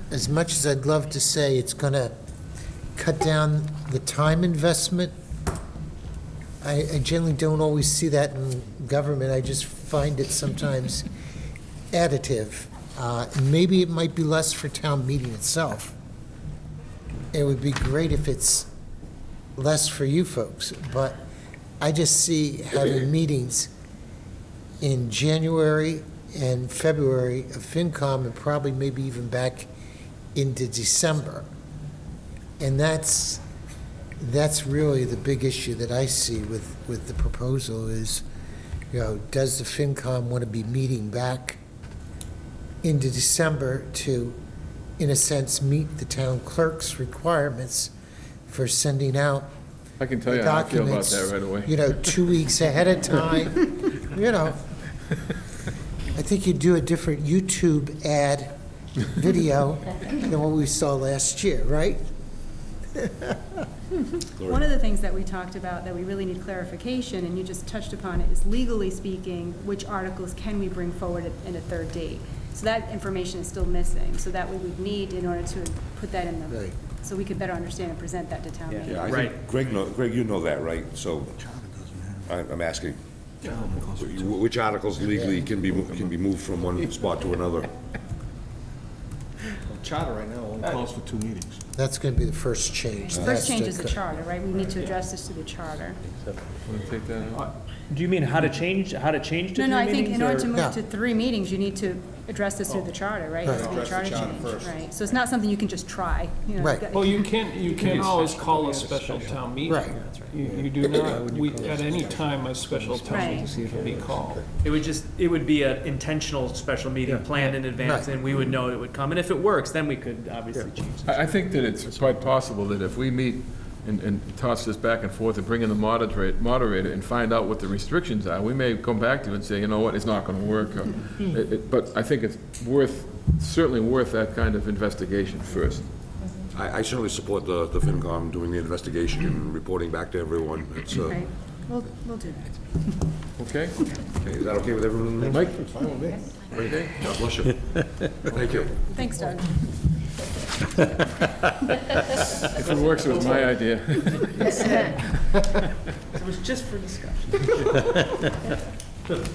as much as I'd love to say it's going to cut down the time investment, I generally don't always see that in government. I just find it sometimes additive. Maybe it might be less for town meeting itself. It would be great if it's less for you folks, but I just see having meetings in January and February of FinCom, and probably maybe even back into December. And that's really the big issue that I see with the proposal is, you know, does the FinCom want to be meeting back into December to, in a sense, meet the town clerk's requirements for sending out I can tell the you how I feel about documents, that right away. you know, 2 weeks ahead of time, you know. I think you'd do a different YouTube ad video than what we saw last year, right? One of the things that we talked about that we really need clarification, and you just touched upon it, is legally speaking, which articles can we bring forward in a third date? So that information is still missing, so that we would need in order to put that in the, Right. so we could better understand and present that to town meeting. Yeah, I think, Greg, you know that, right? So I'm asking, which articles legally can be moved from one spot to another? Charter right now only calls for 2 meetings. That's going to be the first change. The first change is the charter, right? We need to address this to the charter. Want to take that out? Do you mean how to change to No, three no, I think meetings, in order or- to No. move to 3 meetings, you need to address this through the charter, right? It has to be a Address the charter charter change, first. right? So it's not something you can just try, you know. Right. you've got- Well, you can always call a special town meeting. Right. You do not, at any time, a special town Right. meeting can be called. It would be an intentional special meeting planned in advance, Right. and we would know it would come. And if it works, then we could obviously change it. I think that it's quite possible that if we meet and toss this back and forth and bring in the moderator and find out what the restrictions are, we may come back to you and say, you know what, it's not gonna work. But I think it's certainly worth that kind of investigation first. I certainly support the FinCom doing the investigation and reporting back to everyone. It's, Right. We'll do that. Okay? Okay, is that okay with everyone in the room? Mike? It's fine with me. Okay, God bless you. Thank you. Thanks, Doug. If it works, it was my idea. It was just for discussion.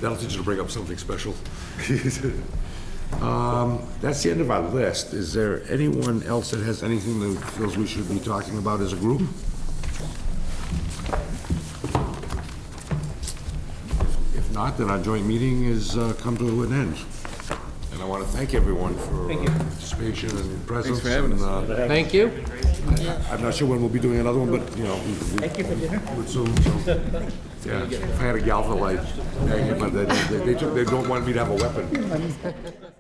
That'll teach you to bring up something special. That's the end of our list. Is there anyone else that has anything that feels we should be talking about as a group? If not, then our joint meeting is come to an end. And I want to thank everyone for participation and presence. for having us. Thank you. I'm not sure when we'll be doing another one, but, you know, Thank you for dinner. would soon, so. Yeah, if I had a gal for life, but they don't want me to have a weapon.